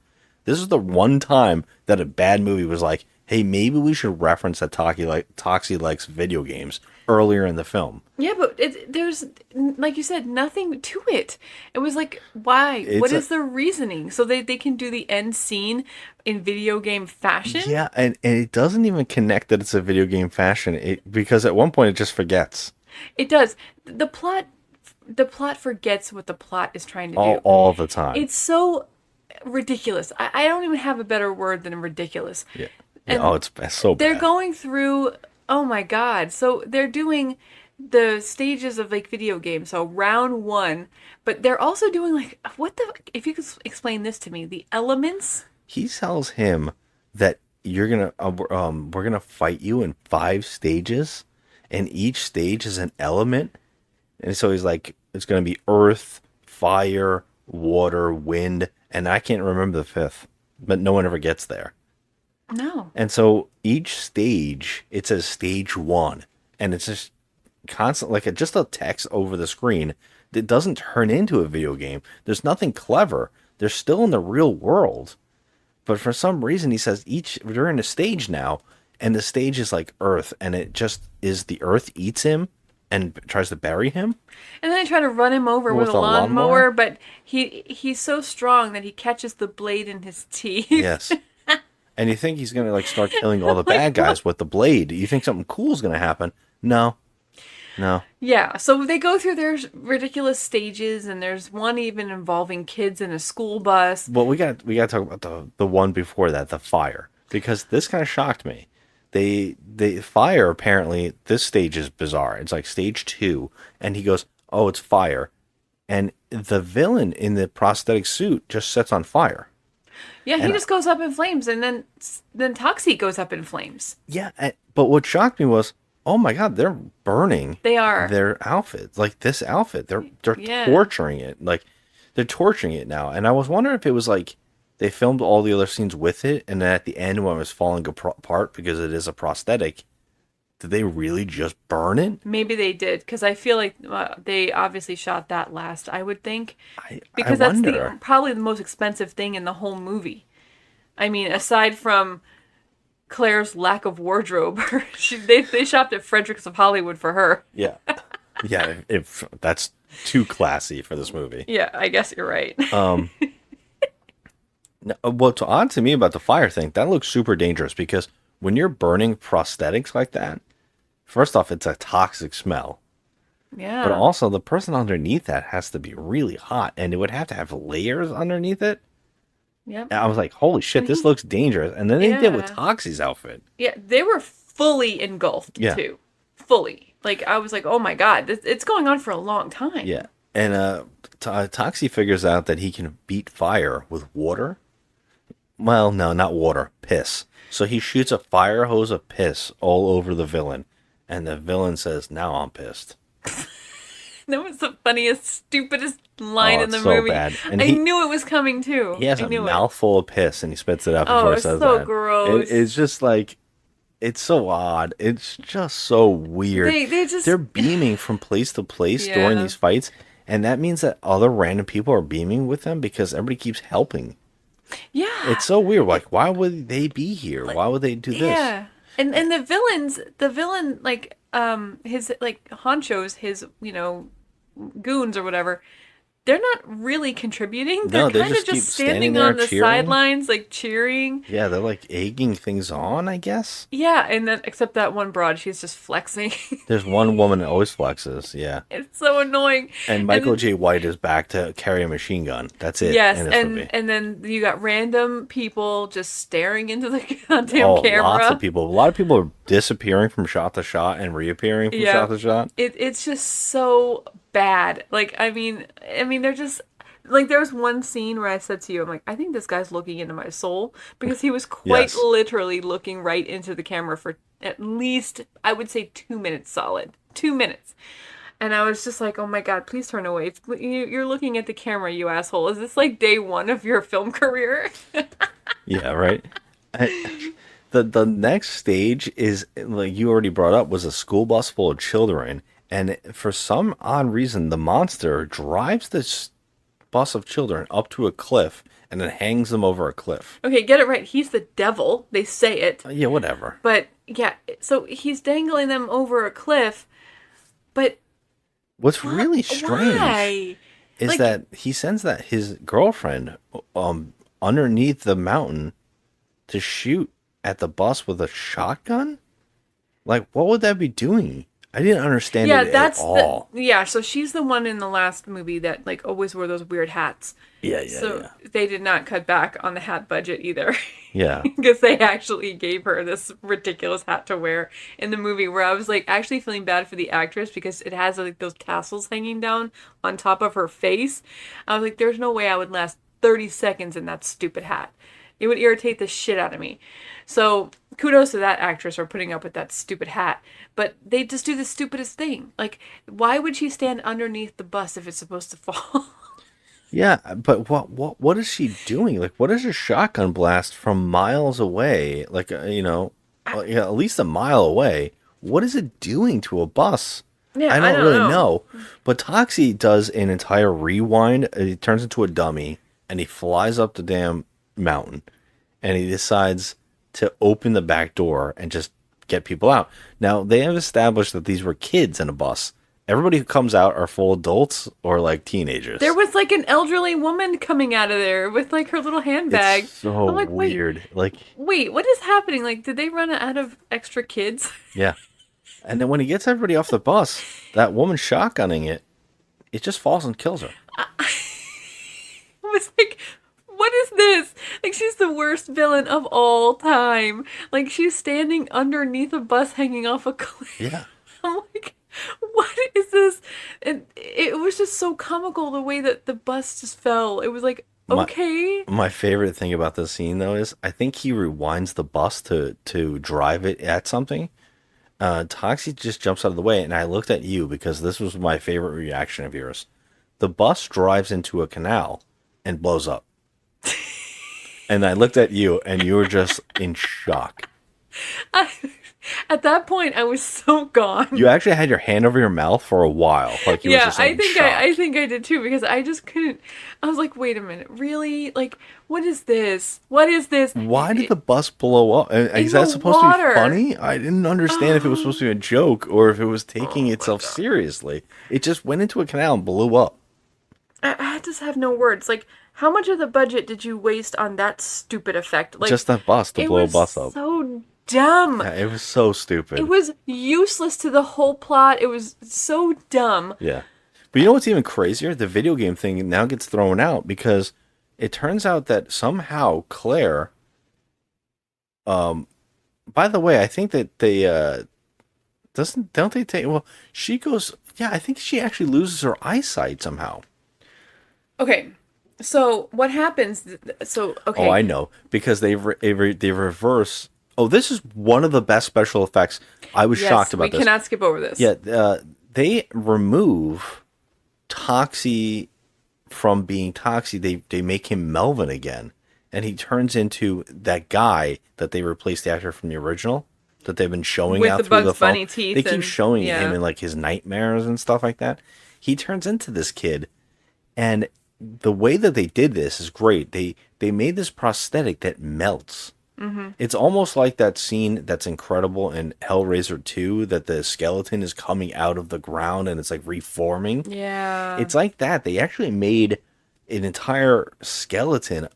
S1: is the one time that a bad movie was like, hey, maybe we should reference that Toxie likes video games earlier in the film.
S2: Yeah, but there's, like you said, nothing to it. It was like, why? What is the reasoning? So they can do the end scene in video game fashion?
S1: Yeah, and it doesn't even connect that it's a video game fashion, because at one point it just forgets.
S2: It does. The plot forgets what the plot is trying to do.
S1: All the time.
S2: It's so ridiculous. I don't even have a better word than ridiculous.
S1: Yeah.
S2: And
S1: it's so bad.
S2: They're going through, oh my God. So they're doing the stages of like video games. So round one, but they're also doing like, if you could explain this to me, the elements.
S1: He tells him that we're gonna fight you in 5 stages, and each stage is an element. And so he's like, it's gonna be earth, fire, water, wind, and I can't remember the 5th, but no one ever gets there.
S2: No.
S1: And so each stage, it says stage 1, and it's just constant, like just a text over the screen that doesn't turn into a video game. There's nothing clever. They're still in the real world. But for some reason, he says we're in a stage now, and the stage is like Earth, and it just is the Earth eats him and tries to bury him.
S2: And then they try to run him over with a lawnmower, but he's so strong that he catches the blade in his teeth.
S1: Yes. And you think he's going to like start killing all the bad guys with the blade. You think something cool is going to happen. No.
S2: Yeah, so they go through their ridiculous stages, and there's one even involving kids in a school bus.
S1: Well, we got to talk about the one before that, the fire, because this kind of shocked me. The fire, apparently, this stage is bizarre. It's like stage 2, and he goes, "Oh, it's fire," and the villain in the prosthetic suit just sets on fire.
S2: Yeah, he just goes up in flames, and then Toxie goes up in flames.
S1: Yeah, but what shocked me was, oh my God, they're burning.
S2: They are.
S1: Their outfits, like this outfit, they're torturing it. Like they're torturing it now. And I was wondering if it was like they filmed all the other scenes with it, and then at the end when it was falling apart because it is a prosthetic, did they really just burn it?
S2: Maybe they did, because I feel like they obviously shot that last, I would think.
S1: I
S2: Because
S1: wonder.
S2: That's probably the most expensive thing in the whole movie. I mean, aside from Claire's lack of wardrobe, they shopped at Frederick's of Hollywood for her.
S1: Yeah. Yeah, if that's too classy for this movie.
S2: Yeah, I guess you're right.
S1: What's odd to me about the fire thing, that looks super dangerous, because when you're burning prosthetics like that, first off, it's a toxic smell.
S2: Yeah.
S1: But also, the person underneath that has to be really hot, and it would have to have layers underneath it.
S2: Yep.
S1: And I was like, holy shit, this looks dangerous. And then they did with Toxie's outfit.
S2: Yeah, they were fully engulfed, too. Fully. Like, I was like, oh my God, it's going on for a long time.
S1: Yeah. And Toxie figures out that he can beat fire with water. Well, no, not water, piss. So he shoots a fire hose of piss all over the villain, and the villain says, "Now I'm pissed."
S2: That was the funniest, stupidest line in the
S1: it's so
S2: movie.
S1: bad. And
S2: I
S1: he-
S2: knew it was coming too.
S1: He has
S2: I
S1: a
S2: knew
S1: mouthful of piss, and he spits it out
S2: Oh,
S1: before he
S2: it's
S1: says
S2: so
S1: that.
S2: gross.
S1: It's just like, it's so odd. It's just so weird.
S2: They just
S1: They're beaming from place to place during
S2: Yeah.
S1: these fights, and that means that other random people are beaming with them because everybody keeps helping.
S2: Yeah.
S1: It's so weird. Like, why would they be here? Why would they do this?
S2: Yeah. And the villain like his like honchos, his, goons or whatever, they're not really contributing.
S1: No,
S2: They're
S1: they
S2: kind of
S1: just keep
S2: just
S1: standing
S2: standing
S1: there
S2: on the
S1: cheering.
S2: sidelines, like cheering.
S1: Yeah, they're like egging things on, I guess.
S2: Yeah, and then except that one broad, she's just flexing.
S1: There's one woman that always flexes, yeah.
S2: It's so annoying.
S1: And Michael J. White is back to carry a machine gun. That's it.
S2: Yes,
S1: in this movie.
S2: and then you got random people just staring into the goddamn
S1: Oh,
S2: camera.
S1: lots of people. A lot of people are disappearing from shot to shot and reappearing from shot to shot.
S2: It's just so bad. Like, I mean, they're just like, there was one scene where I said to you, I'm like, I think this guy's looking into my soul, because he was quite
S1: Yes.
S2: literally looking right into the camera for at least, I would say, 2 minutes solid. 2 minutes. And I was just like, oh my God, please turn away. You're looking at the camera, you asshole. Is this like day one of your film career?
S1: Yeah, right. The next stage is, like you already brought up, was a school bus full of children, and for some odd reason, the monster drives this bus of children up to a cliff and then hangs them over a cliff.
S2: Okay, get it right. He's the devil. They say it.
S1: Yeah, whatever.
S2: But yeah, so he's dangling them over a cliff. But
S1: What's really strange
S2: why?
S1: is
S2: Like-
S1: that he sends that his girlfriend underneath the mountain to shoot at the bus with a shotgun. Like, what would that be doing? I didn't understand it at all.
S2: So she's the one in the last movie that like always wore those weird hats.
S1: Yeah,
S2: So they did not cut back on the hat budget either.
S1: yeah.
S2: Because they actually gave her this ridiculous hat to wear in the movie, where I was like actually feeling bad for the actress because it has like those tassels hanging down on top of her face. I was like, there's no way I would last 30 seconds in that stupid hat. It would irritate the shit out of me. So kudos to that actress for putting up with that stupid hat. But they just do the stupidest thing. Like, why would she stand underneath the bus if it's supposed to fall?
S1: Yeah, but what is she doing? Like, what is a shotgun blast from miles away? Like, at least a mile away. What is it doing to a bus?
S2: Yeah,
S1: I
S2: I
S1: don't
S2: don't
S1: really
S2: know.
S1: know. But Toxie does an entire rewind. He turns into a dummy, and he flies up the damn mountain, and he decides to open the back door and just get people out. Now, they have established that these were kids in a bus. Everybody who comes out are full adults or like teenagers.
S2: There was like an elderly woman coming out of there with like her little handbag.
S1: It's so
S2: I'm like,
S1: weird.
S2: Wait, what is happening? Like, did they run out of extra kids?
S1: Yeah. And then when he gets everybody off the bus, that woman shotgunning it, it just falls and kills her.
S2: I was like, what is this? Like, she's the worst villain of all time. Like, she's standing underneath a bus hanging off a cliff.
S1: Yeah.
S2: I'm like, what is this? And it was just so comical the way that the bus just fell. It was like, okay.
S1: My favorite thing about this scene, though, is I think he rewinds the bus to drive it at something. Toxie just jumps out of the way, and I looked at you because this was my favorite reaction of yours. The bus drives into a canal and blows up. And I looked at you, and you were just in shock.
S2: At that point, I was so gone.
S1: You actually had your hand over your mouth for a while, like you were
S2: Yeah,
S1: just like,
S2: I think I did too, because I just couldn't. I was like, wait a minute, really? Like, what is this? What is this?
S1: Why did the bus blow up? Is
S2: the
S1: that supposed to
S2: water.
S1: be funny? I didn't understand if it was supposed to be a joke or if it was taking itself seriously. It just went into a canal and blew up.
S2: I just have no words. Like, how much of the budget did you waste on that stupid effect? Like,
S1: Just that bus to blow a bus up.
S2: So dumb.
S1: Yeah, it was so stupid.
S2: It was useless to the whole plot. It was so dumb.
S1: Yeah. But you know what's even crazier? The video game thing now gets thrown out because it turns out that somehow Claire, by the way, I think that they, don't they take, well, she goes, yeah, I think she actually loses her eyesight somehow.
S2: Okay. So what happens? So, okay.
S1: Oh, I know. Because they reverse Oh, this is one of the best special effects. I was shocked about this.
S2: We cannot skip over this.
S1: Yeah, they remove Toxie from being Toxie. They make him Melvin again, and he turns into that guy that they replaced the actor from the original that they've been showing
S2: With
S1: out
S2: the
S1: through
S2: Bugs
S1: the phone.
S2: Bunny teeth
S1: They keep
S2: and-
S1: showing
S2: yeah.
S1: him in like his nightmares and stuff like that. He turns into this kid, and the way that they did this is great. They made this prosthetic that melts.
S2: Mm-hmm.
S1: It's almost like that scene that's incredible in Hellraiser 2 that the skeleton is coming out of the ground and it's like reforming.
S2: Yeah.
S1: It's like that. They actually made an entire skeleton,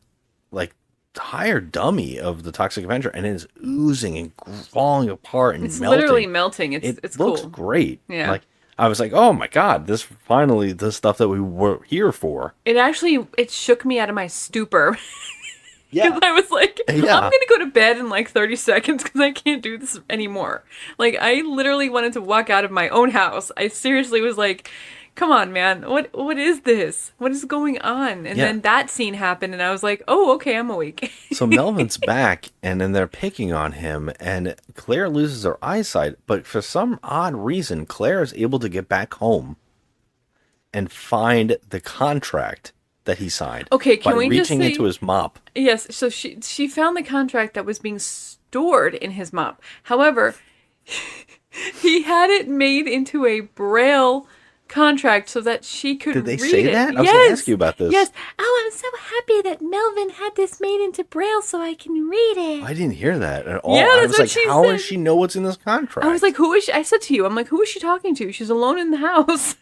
S1: like entire dummy of the Toxic Avenger, and it is oozing and falling apart and
S2: It's
S1: melting.
S2: literally melting. It's
S1: It
S2: cool.
S1: looks great.
S2: Yeah.
S1: Like I was like, oh my god, this finally the stuff that we were here for.
S2: It shook me out of my stupor.
S1: Yeah.
S2: Because I was like,
S1: Yeah.
S2: I'm going to go to bed in like 30 seconds because I can't do this anymore. Like, I literally wanted to walk out of my own house. I seriously was like, come on, man. What is this? What is going on? And
S1: Yeah.
S2: then that scene happened, and I was like, oh, okay, I'm awake.
S1: So Melvin's back, and then they're picking on him, and Claire loses her eyesight, but for some odd reason, Claire is able to get back home and find the contract that he signed.
S2: Okay, can
S1: by
S2: we just
S1: reaching
S2: say-
S1: into his mop.
S2: Yes, so she found the contract that was being stored in his mop. However, he had it made into a Braille contract so that she could
S1: Did they
S2: read
S1: say
S2: it.
S1: that? I was going to ask you about this.
S3: Yes. Oh, I'm so happy that Melvin had this made into Braille so I can read it.
S1: I didn't hear that at all.
S2: Yeah,
S1: I
S2: that's
S1: was
S2: what
S1: like,
S2: she
S1: how does
S2: said.
S1: she know what's in this contract?
S2: I was like, who is she? I said to you, I'm like, who is she talking to? She's alone in the house.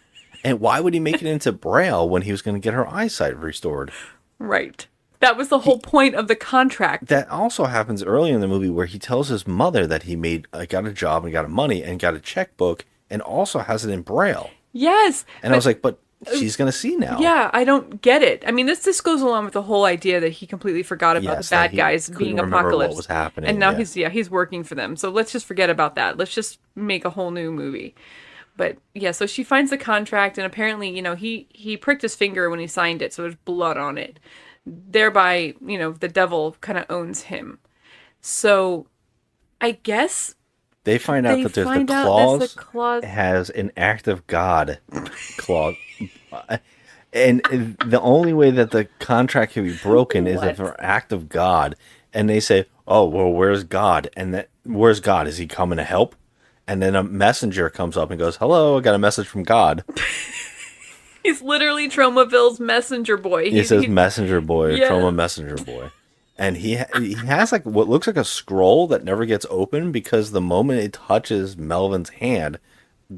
S1: and why would he make it into Braille when he was going to get her eyesight restored?
S2: Right. That was the whole point of the contract.
S1: That also happens early in the movie where he tells his mother that he got a job and got money and got a checkbook and also has it in Braille.
S2: Yes.
S1: And I was like, but she's going to see now.
S2: Yeah, I don't get it. I mean, this goes along with the whole idea that he completely forgot about
S1: Yes,
S2: the
S1: that
S2: bad
S1: he
S2: guys
S1: couldn't
S2: being
S1: remember what
S2: apocalypse.
S1: was happening,
S2: And now
S1: yeah.
S2: he's working for them. So let's just forget about that. Let's just make a whole new movie. But yeah, so she finds the contract, and apparently, he pricked his finger when he signed it, so there's blood on it. Thereby, the devil kind of owns him. So I guess
S1: They find out
S2: They
S1: that there's
S2: find
S1: the
S2: out
S1: clause,
S2: there's the clause-
S1: has an act of God clause. And the only way that the contract can be broken is if
S2: What?
S1: an act of God. And they say, oh, well, where's God? And where's God? Is he coming to help? And then a messenger comes up and goes, hello, I got a message from God.
S2: he's literally Tromaville's messenger boy.
S1: He says messenger boy,
S2: Yeah.
S1: Troma messenger boy. And he has like what looks like a scroll that never gets open because the moment it touches Melvin's hand,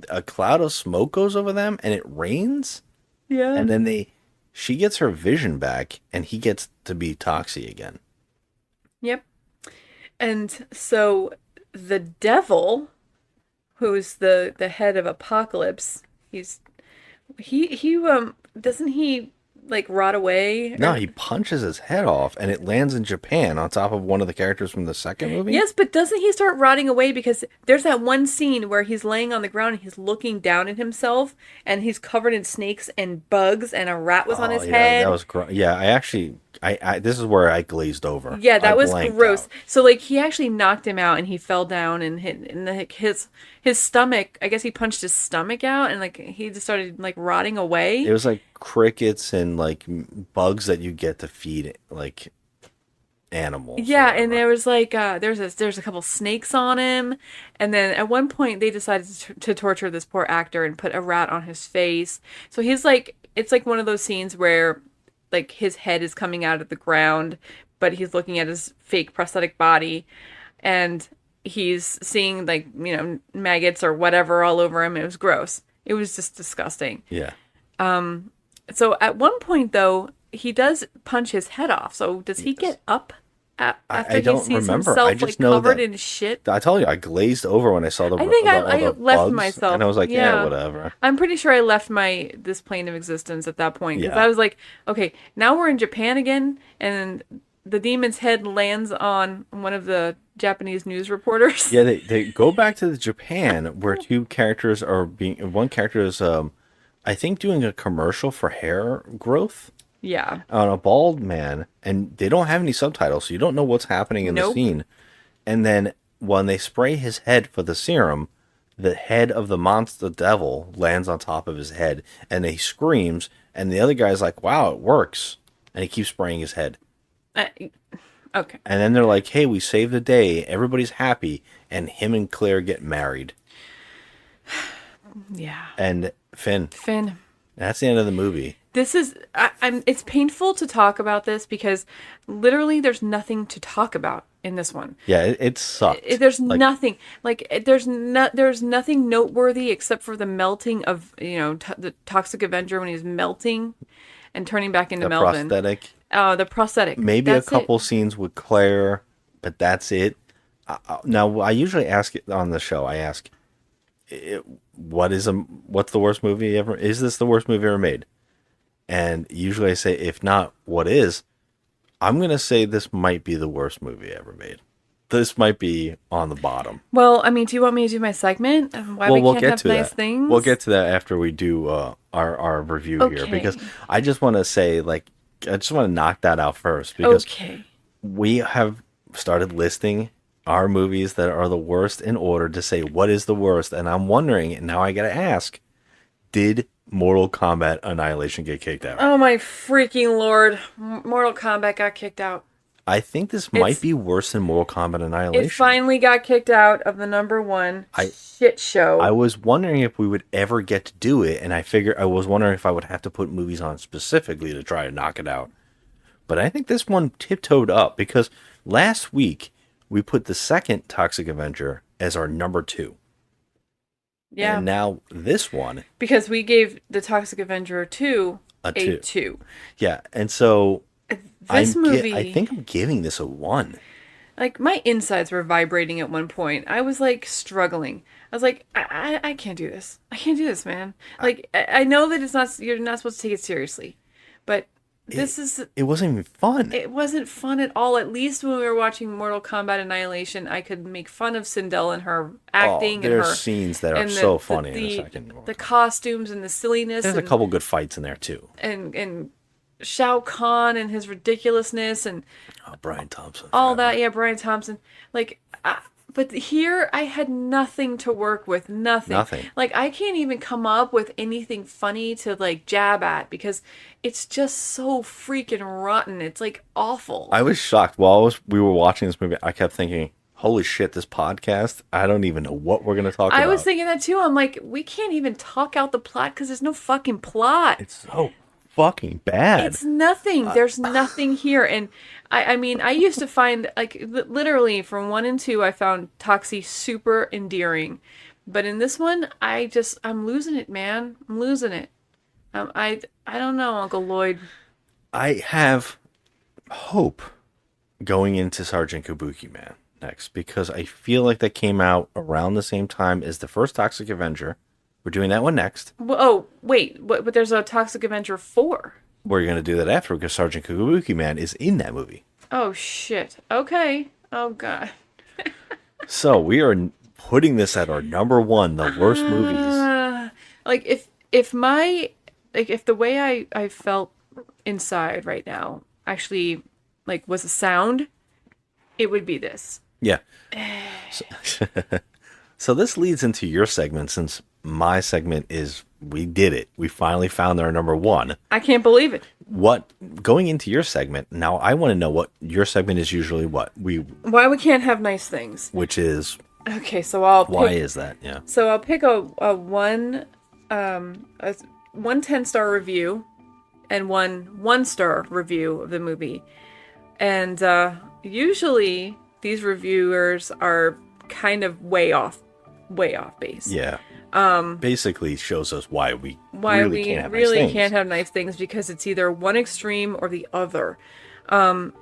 S1: a cloud of smoke goes over them and it rains.
S2: Yeah.
S1: And then she gets her vision back and he gets to be Toxie again.
S2: Yep. And so the devil, who's the head of Apocalypse, he doesn't he like rot away?
S1: No, he punches his head off and it lands in Japan on top of one of the characters from the second movie.
S2: Yes, but doesn't he start rotting away because there's that one scene where he's laying on the ground and he's looking down at himself and he's covered in snakes and bugs and a rat was on his
S1: yeah,
S2: head.
S1: that was yeah, I this is where I glazed over.
S2: Yeah, that
S1: I
S2: was
S1: blanked
S2: gross.
S1: out.
S2: So like he actually knocked him out and he fell down and his stomach, I guess he punched his stomach out and like he just started like rotting away.
S1: It was like crickets and like bugs that you get to feed like animals.
S2: Yeah, and there was like there's a couple snakes on him, and then at one point they decided to torture this poor actor and put a rat on his face. So he's like, it's like one of those scenes where like his head is coming out of the ground, but he's looking at his fake prosthetic body, and he's seeing like maggots or whatever all over him. It was gross. It was just disgusting.
S1: Yeah.
S2: So at one point though, he does punch his head off. So does he get up after
S1: I don't
S2: he sees
S1: remember.
S2: himself
S1: I just
S2: like
S1: know
S2: covered
S1: that-
S2: in shit?
S1: I told you I glazed over when I saw the.
S2: I think
S1: all
S2: I
S1: the
S2: left
S1: bugs,
S2: myself.
S1: and I was like, yeah,
S2: Yeah.
S1: whatever.
S2: I'm pretty sure I left this plane of existence at that point because
S1: Yeah.
S2: I was like, okay, now we're in Japan again, and the demon's head lands on one of the Japanese news reporters.
S1: Yeah, they go back to the Japan where two characters are one character is I think doing a commercial for hair growth
S2: Yeah.
S1: on a bald man, and they don't have any subtitles, so you don't know what's happening in the
S2: Nope.
S1: scene. And then when they spray his head for the serum, the head of the monster devil lands on top of his head, and he screams, and the other guy's like, wow, it works. And he keeps spraying his head.
S2: Okay.
S1: And then they're like, hey, we saved the day. Everybody's happy. And him and Claire get married.
S2: Yeah.
S1: And Finn. That's the end of the movie.
S2: This is, it's painful to talk about this because literally there's nothing to talk about in this one.
S1: Yeah, it sucked.
S2: There's nothing. There's nothing noteworthy except for the melting of, the Toxic Avenger when he's melting and turning back into Melvin.
S1: Prosthetic.
S2: The prosthetic.
S1: Maybe a couple scenes with Claire, but that's it. Now, I usually ask it on the show. I ask, what's the worst movie ever? Is this the worst movie ever made? And usually I say, if not, what is? I'm going to say this might be the worst movie ever made. This might be on the bottom.
S2: Well, I mean, do you want me to do my segment of why we can't have nice things?
S1: We'll get to that after we do our review here. Because I just want to say, I just want to knock that out first. Because we have started listing our movies that are the worst in order to say what is the worst. And I'm wondering, and now I got to ask, did Mortal Kombat Annihilation get kicked out?
S2: Oh my freaking Lord. Mortal Kombat got kicked out.
S1: I think this might be worse than Mortal Kombat Annihilation.
S2: It finally got kicked out of the #1 shit show.
S1: I was wondering if we would ever get to do it, and I was wondering if I would have to put movies on specifically to try to knock it out. But I think this one tiptoed up because last week we put the second Toxic Avenger as our #2.
S2: Yeah.
S1: And now this one.
S2: Because we gave the Toxic Avenger 2 a 2.
S1: Yeah. And so
S2: this movie.
S1: I think I'm giving this a 1.
S2: My insides were vibrating at one point. I was struggling. I was like, I can't do this. I can't do this, man. I know that you're not supposed to take it seriously, but it
S1: wasn't even fun.
S2: It wasn't fun at all. At least when we were watching Mortal Kombat Annihilation, I could make fun of Sindel and her acting.
S1: There's scenes that are so funny in the second one.
S2: The costumes and the silliness.
S1: There's a couple good fights in there too.
S2: And Shao Kahn and his ridiculousness and
S1: Brian Thompson.
S2: All that, yeah, Brian Thompson. But here I had nothing to work with, nothing. I can't even come up with anything funny to jab at because it's just so freaking rotten. It's awful.
S1: I was shocked while we were watching this movie. I kept thinking, holy shit, this podcast, I don't even know what we're going to talk about.
S2: I was thinking that too. I'm like, we can't even talk out the plot because there's no fucking plot.
S1: It's so fucking bad.
S2: It's nothing. There's nothing here. And I mean, I used to find literally from 1 and 2, I found Toxie super endearing, but in this one, I'm losing it, man. I'm losing it. I don't know, Uncle Lloyd.
S1: I have hope going into Sergeant Kabuki Man next because I feel like that came out around the same time as the first Toxic Avenger. We're doing that one next.
S2: Oh, wait. But there's a Toxic Avenger 4.
S1: We're going to do that after because Sergeant Kabuki Man is in that movie.
S2: Oh, shit. Okay. Oh, God.
S1: So we are putting this at our #1, the worst movies.
S2: If the way I felt inside right now actually, was a sound, it would be this.
S1: Yeah. So this leads into your segment since my segment is we did it. We finally found our #1.
S2: I can't believe it.
S1: Going into your segment, now I want to know what your segment is usually
S2: why we can't have nice things.
S1: Which is
S2: okay, so why
S1: is that? Yeah.
S2: So I'll pick a 1 10-star review and 1 star review of the movie. And usually these reviewers are kind of way off base.
S1: Yeah. Basically shows us why we can't have nice things
S2: because it's either one extreme or the other.
S1: And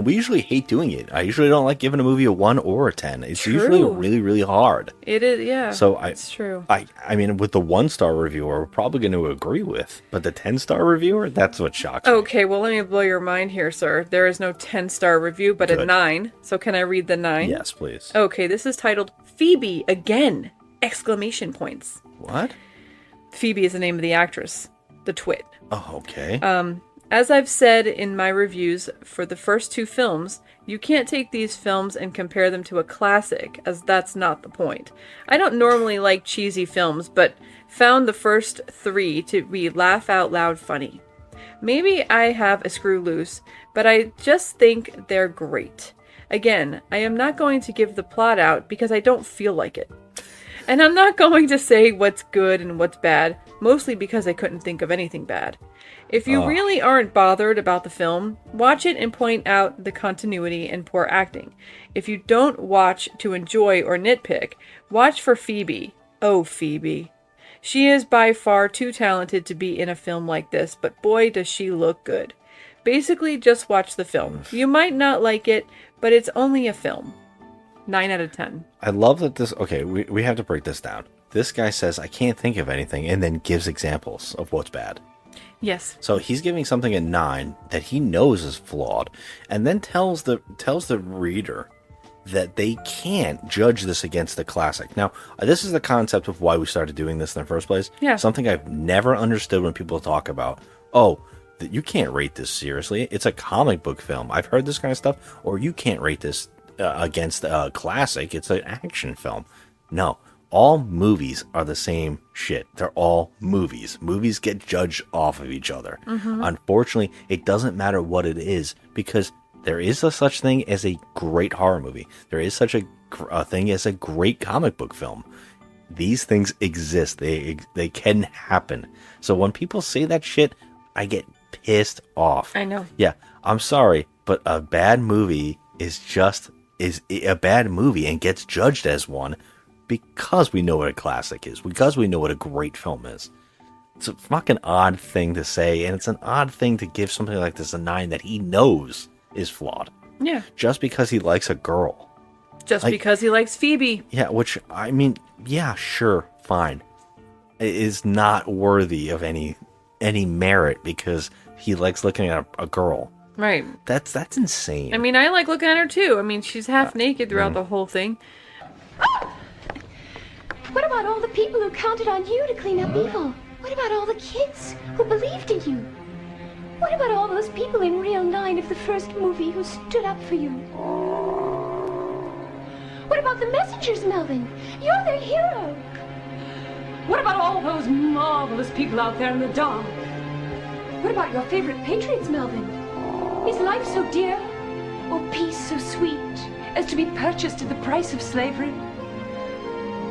S1: we usually hate doing it. I usually don't like giving a movie a 1 or a 10. It's usually really, really hard.
S2: It is, yeah.
S1: So
S2: it's true.
S1: I mean, with the 1-star reviewer, we're probably going to agree with, but the 10-star reviewer, that's what shocks me.
S2: Okay, well, let me blow your mind here, sir. There is no 10-star review, but a 9. So can I read the 9?
S1: Yes, please.
S2: Okay, this is titled Phoebe Again! !
S1: What?
S2: Phoebe is the name of the actress, the twit.
S1: Oh, okay.
S2: As I've said in my reviews for the first two films, you can't take these films and compare them to a classic, as that's not the point. I don't normally like cheesy films, but found the first three to be laugh out loud funny. Maybe I have a screw loose, but I just think they're great. Again, I am not going to give the plot out because I don't feel like it. And I'm not going to say what's good and what's bad, mostly because I couldn't think of anything bad. If you really aren't bothered about the film, watch it and point out the continuity and poor acting. If you don't watch to enjoy or nitpick, watch for Phoebe. Oh, Phoebe. She is by far too talented to be in a film like this, but boy does she look good. Basically, just watch the film. You might not like it, but it's only a film. 9 out of 10.
S1: I love that this... Okay, we have to break this down. This guy says, I can't think of anything, and then gives examples of what's bad.
S2: Yes.
S1: So he's giving something a 9 that he knows is flawed, and then tells the reader that they can't judge this against the classic. Now, this is the concept of why we started doing this in the first place.
S2: Yeah.
S1: Something I've never understood when people talk about, oh, you can't rate this seriously. It's a comic book film. I've heard this kind of stuff. Or you can't rate this against a classic. It's an action film. No. All movies are the same shit. They're all movies. Movies get judged off of each other. Mm-hmm. Unfortunately, it doesn't matter what it is, because there is a such thing as a great horror movie. There is such a thing as a great comic book film. These things exist. They can happen. So when people say that shit, I get pissed off.
S2: I know.
S1: Yeah, I'm sorry, but a bad movie is a bad movie and gets judged as one because we know what a classic is, because we know what a great film is. It's a fucking odd thing to say, and it's an odd thing to give something like this a 9 that he knows is flawed.
S2: Yeah.
S1: Just because he likes a girl.
S2: Just because he likes Phoebe.
S1: Yeah, which, I mean, yeah, sure, fine. It is not worthy of any merit because he likes looking at a girl.
S2: Right.
S1: That's insane.
S2: I mean, I like looking at her too. I mean, she's half naked throughout the whole thing.
S3: What about all the people who counted on you to clean up evil? What about all the kids who believed in you? What about all those people in Reel 9 of the first movie who stood up for you? What about the messengers, Melvin? You're their hero.
S9: What about all those marvelous people out there in the dark?
S3: What about your favorite patriots, Melvin? Is life so dear, or peace so sweet,
S9: As to be purchased at the price of slavery?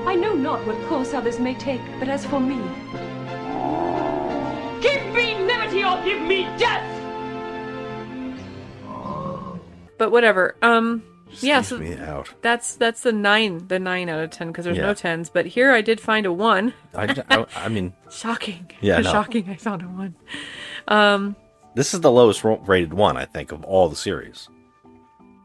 S9: I know not what course others may take, but as for me, give me liberty or give me death!
S2: But whatever. Yeah, so
S1: me out.
S2: that's the 9 out of 10 because there's no 10s. But here I did find a 1.
S1: I mean,
S2: shocking.
S1: Yeah, no.
S2: Shocking. I found a 1.
S1: This is the lowest rated one, I think, of all the series.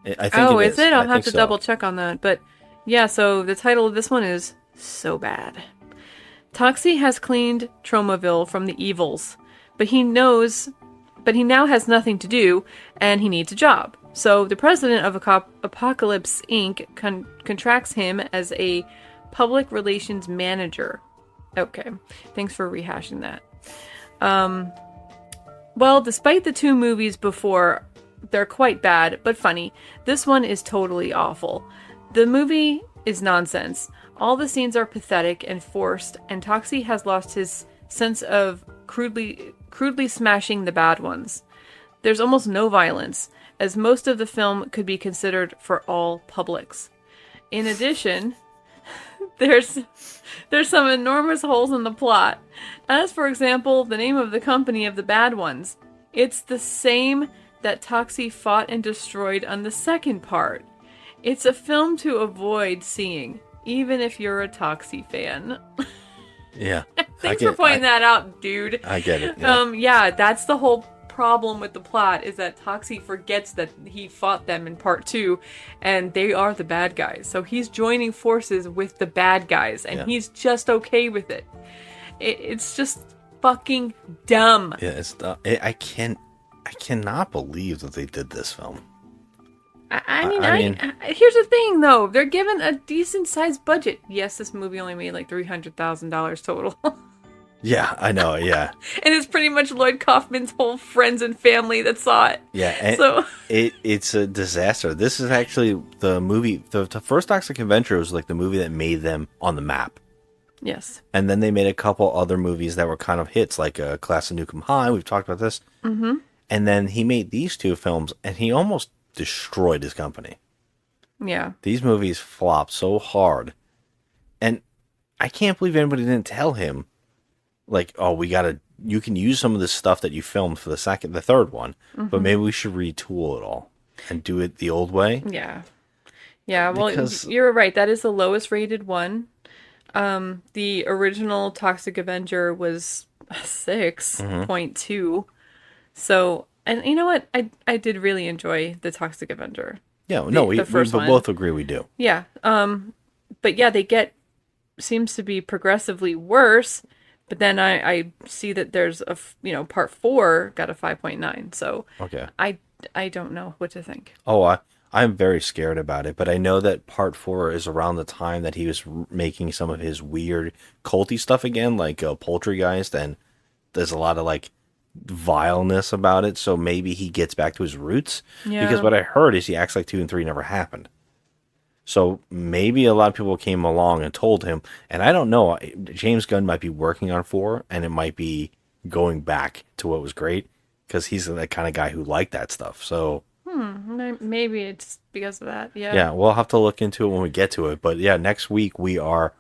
S1: I think
S2: oh,
S1: it
S2: is it? I'll have to
S1: so.
S2: double check on that. But yeah, so the title of this one is So Bad. Toxie has cleaned Tromaville from the evils, but he now has nothing to do, and he needs a job. So the president of Apocalypse Inc. contracts him as a public relations manager. Okay, thanks for rehashing that. Well, despite the two movies before, they're quite bad, but funny. This one is totally awful. The movie is nonsense. All the scenes are pathetic and forced, and Toxie has lost his sense of crudely smashing the bad ones. There's almost no violence, as most of the film could be considered for all publics. In addition, there's some enormous holes in the plot. As for example, the name of the company of the bad ones. It's the same that Toxie fought and destroyed on the second part. It's a film to avoid seeing, even if you're a Toxie fan.
S1: Yeah.
S2: Thanks for pointing that out, dude.
S1: I get it. Yeah.
S2: Yeah, that's the whole problem with the plot, is that Toxie forgets that he fought them in part 2, and they are the bad guys. So he's joining forces with the bad guys, and he's just okay with it. It's just fucking dumb.
S1: Yeah, it's I cannot believe that they did this film.
S2: I mean, here's the thing, though. They're given a decent-sized budget. Yes, this movie only made like $300,000 total.
S1: Yeah, I know. Yeah,
S2: And it's pretty much Lloyd Kaufman's whole friends and family that saw it.
S1: yeah. And
S2: So
S1: it's a disaster. This is actually the movie. The first Toxic Avenger was like the movie that made them on the map.
S2: yes.
S1: And then they made a couple other movies that were kind of hits, like Class of Nukem High. We've talked about this.
S2: Mm-hmm.
S1: And then he made these two films, and he almost destroyed his company.
S2: Yeah.
S1: These movies flopped so hard. And I can't believe anybody didn't tell him, like, oh, you can use some of the stuff that you filmed for the third one, but maybe we should retool it all and do it the old way.
S2: Yeah. Yeah, well,
S1: Because-
S2: you're right. That is the lowest rated one. The original Toxic Avenger was 6.2. So, and you know what? I did really enjoy the Toxic Avenger.
S1: Yeah, no, we
S2: first one.
S1: both agree we do.
S2: Yeah. But yeah, seems to be progressively worse. But then I see that there's part 4 got a 5.9. So
S1: Okay.
S2: I don't know what to think.
S1: Oh, I'm very scared about it, but I know that part 4 is around the time that he was making some of his weird culty stuff again, like Poultrygeist, and there's a lot of like vileness about it, so maybe he gets back to his roots.
S2: Yeah.
S1: Because what I heard is he acts like 2 and 3 never happened. So maybe a lot of people came along and told him, and I don't know, James Gunn might be working on 4, and it might be going back to what was great, because he's the kind of guy who liked that stuff, so...
S2: Maybe it's because of that. Yeah.
S1: Yeah, we'll have to look into it when we get to it. But yeah, next week we are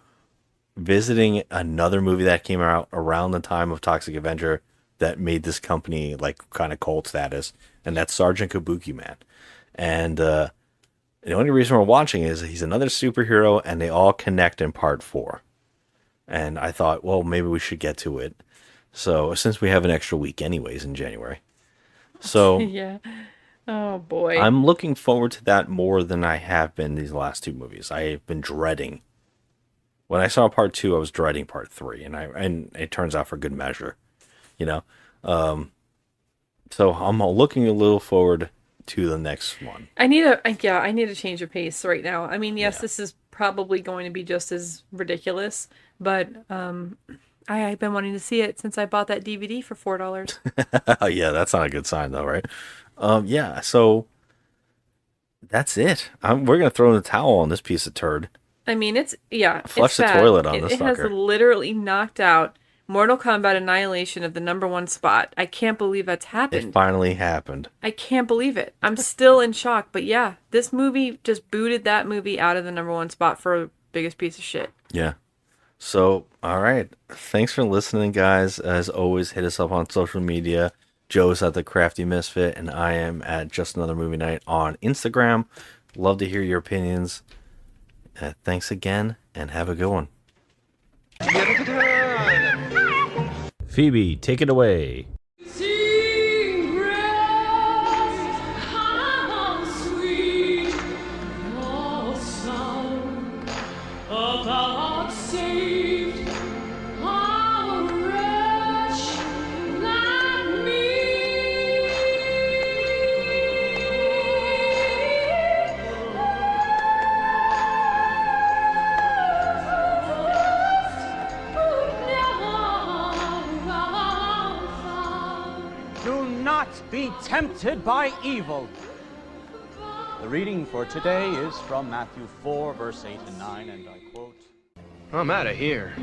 S1: visiting another movie that came out around the time of Toxic Avenger that made this company like kind of cult status, and that's Sergeant Kabuki Man. And the only reason we're watching is he's another superhero, and they all connect in part 4. And I thought, well, maybe we should get to it. So since we have an extra week anyways in January. So
S2: Yeah. Oh boy.
S1: I'm looking forward to that more than I have been these last 2 movies. I've been dreading. When I saw part 2, I was dreading part 3, and it turns out for good measure, you know. So I'm looking a little forward to the next one.
S2: I need a change of pace right now. I mean, yes, This is probably going to be just as ridiculous, but I've been wanting to see it since I bought that DVD for $4.
S1: Yeah, that's not a good sign though, right? Yeah, so that's it. We're gonna throw in the towel on this piece of turd.
S2: I mean,
S1: Flush
S2: it's
S1: the
S2: bad.
S1: toilet on this
S2: It has
S1: sucker.
S2: literally knocked out Mortal Kombat Annihilation of the #1 spot. I can't believe that's
S1: It
S2: happened.
S1: finally happened.
S2: I can't believe it. I'm still in shock. But yeah, this movie just booted that movie out of the #1 spot for biggest piece of shit.
S1: Yeah. So, all right. Thanks for listening, guys. As always, hit us up on social media. Joe's at the Crafty Misfit, and I am at Just Another Movie Night on Instagram. Love to hear your opinions. Thanks again, and have a good one. Phoebe, take it away.
S10: Be tempted by evil. The reading for today is from Matthew 4, verse 8 and 9, and I quote,
S7: I'm out of here.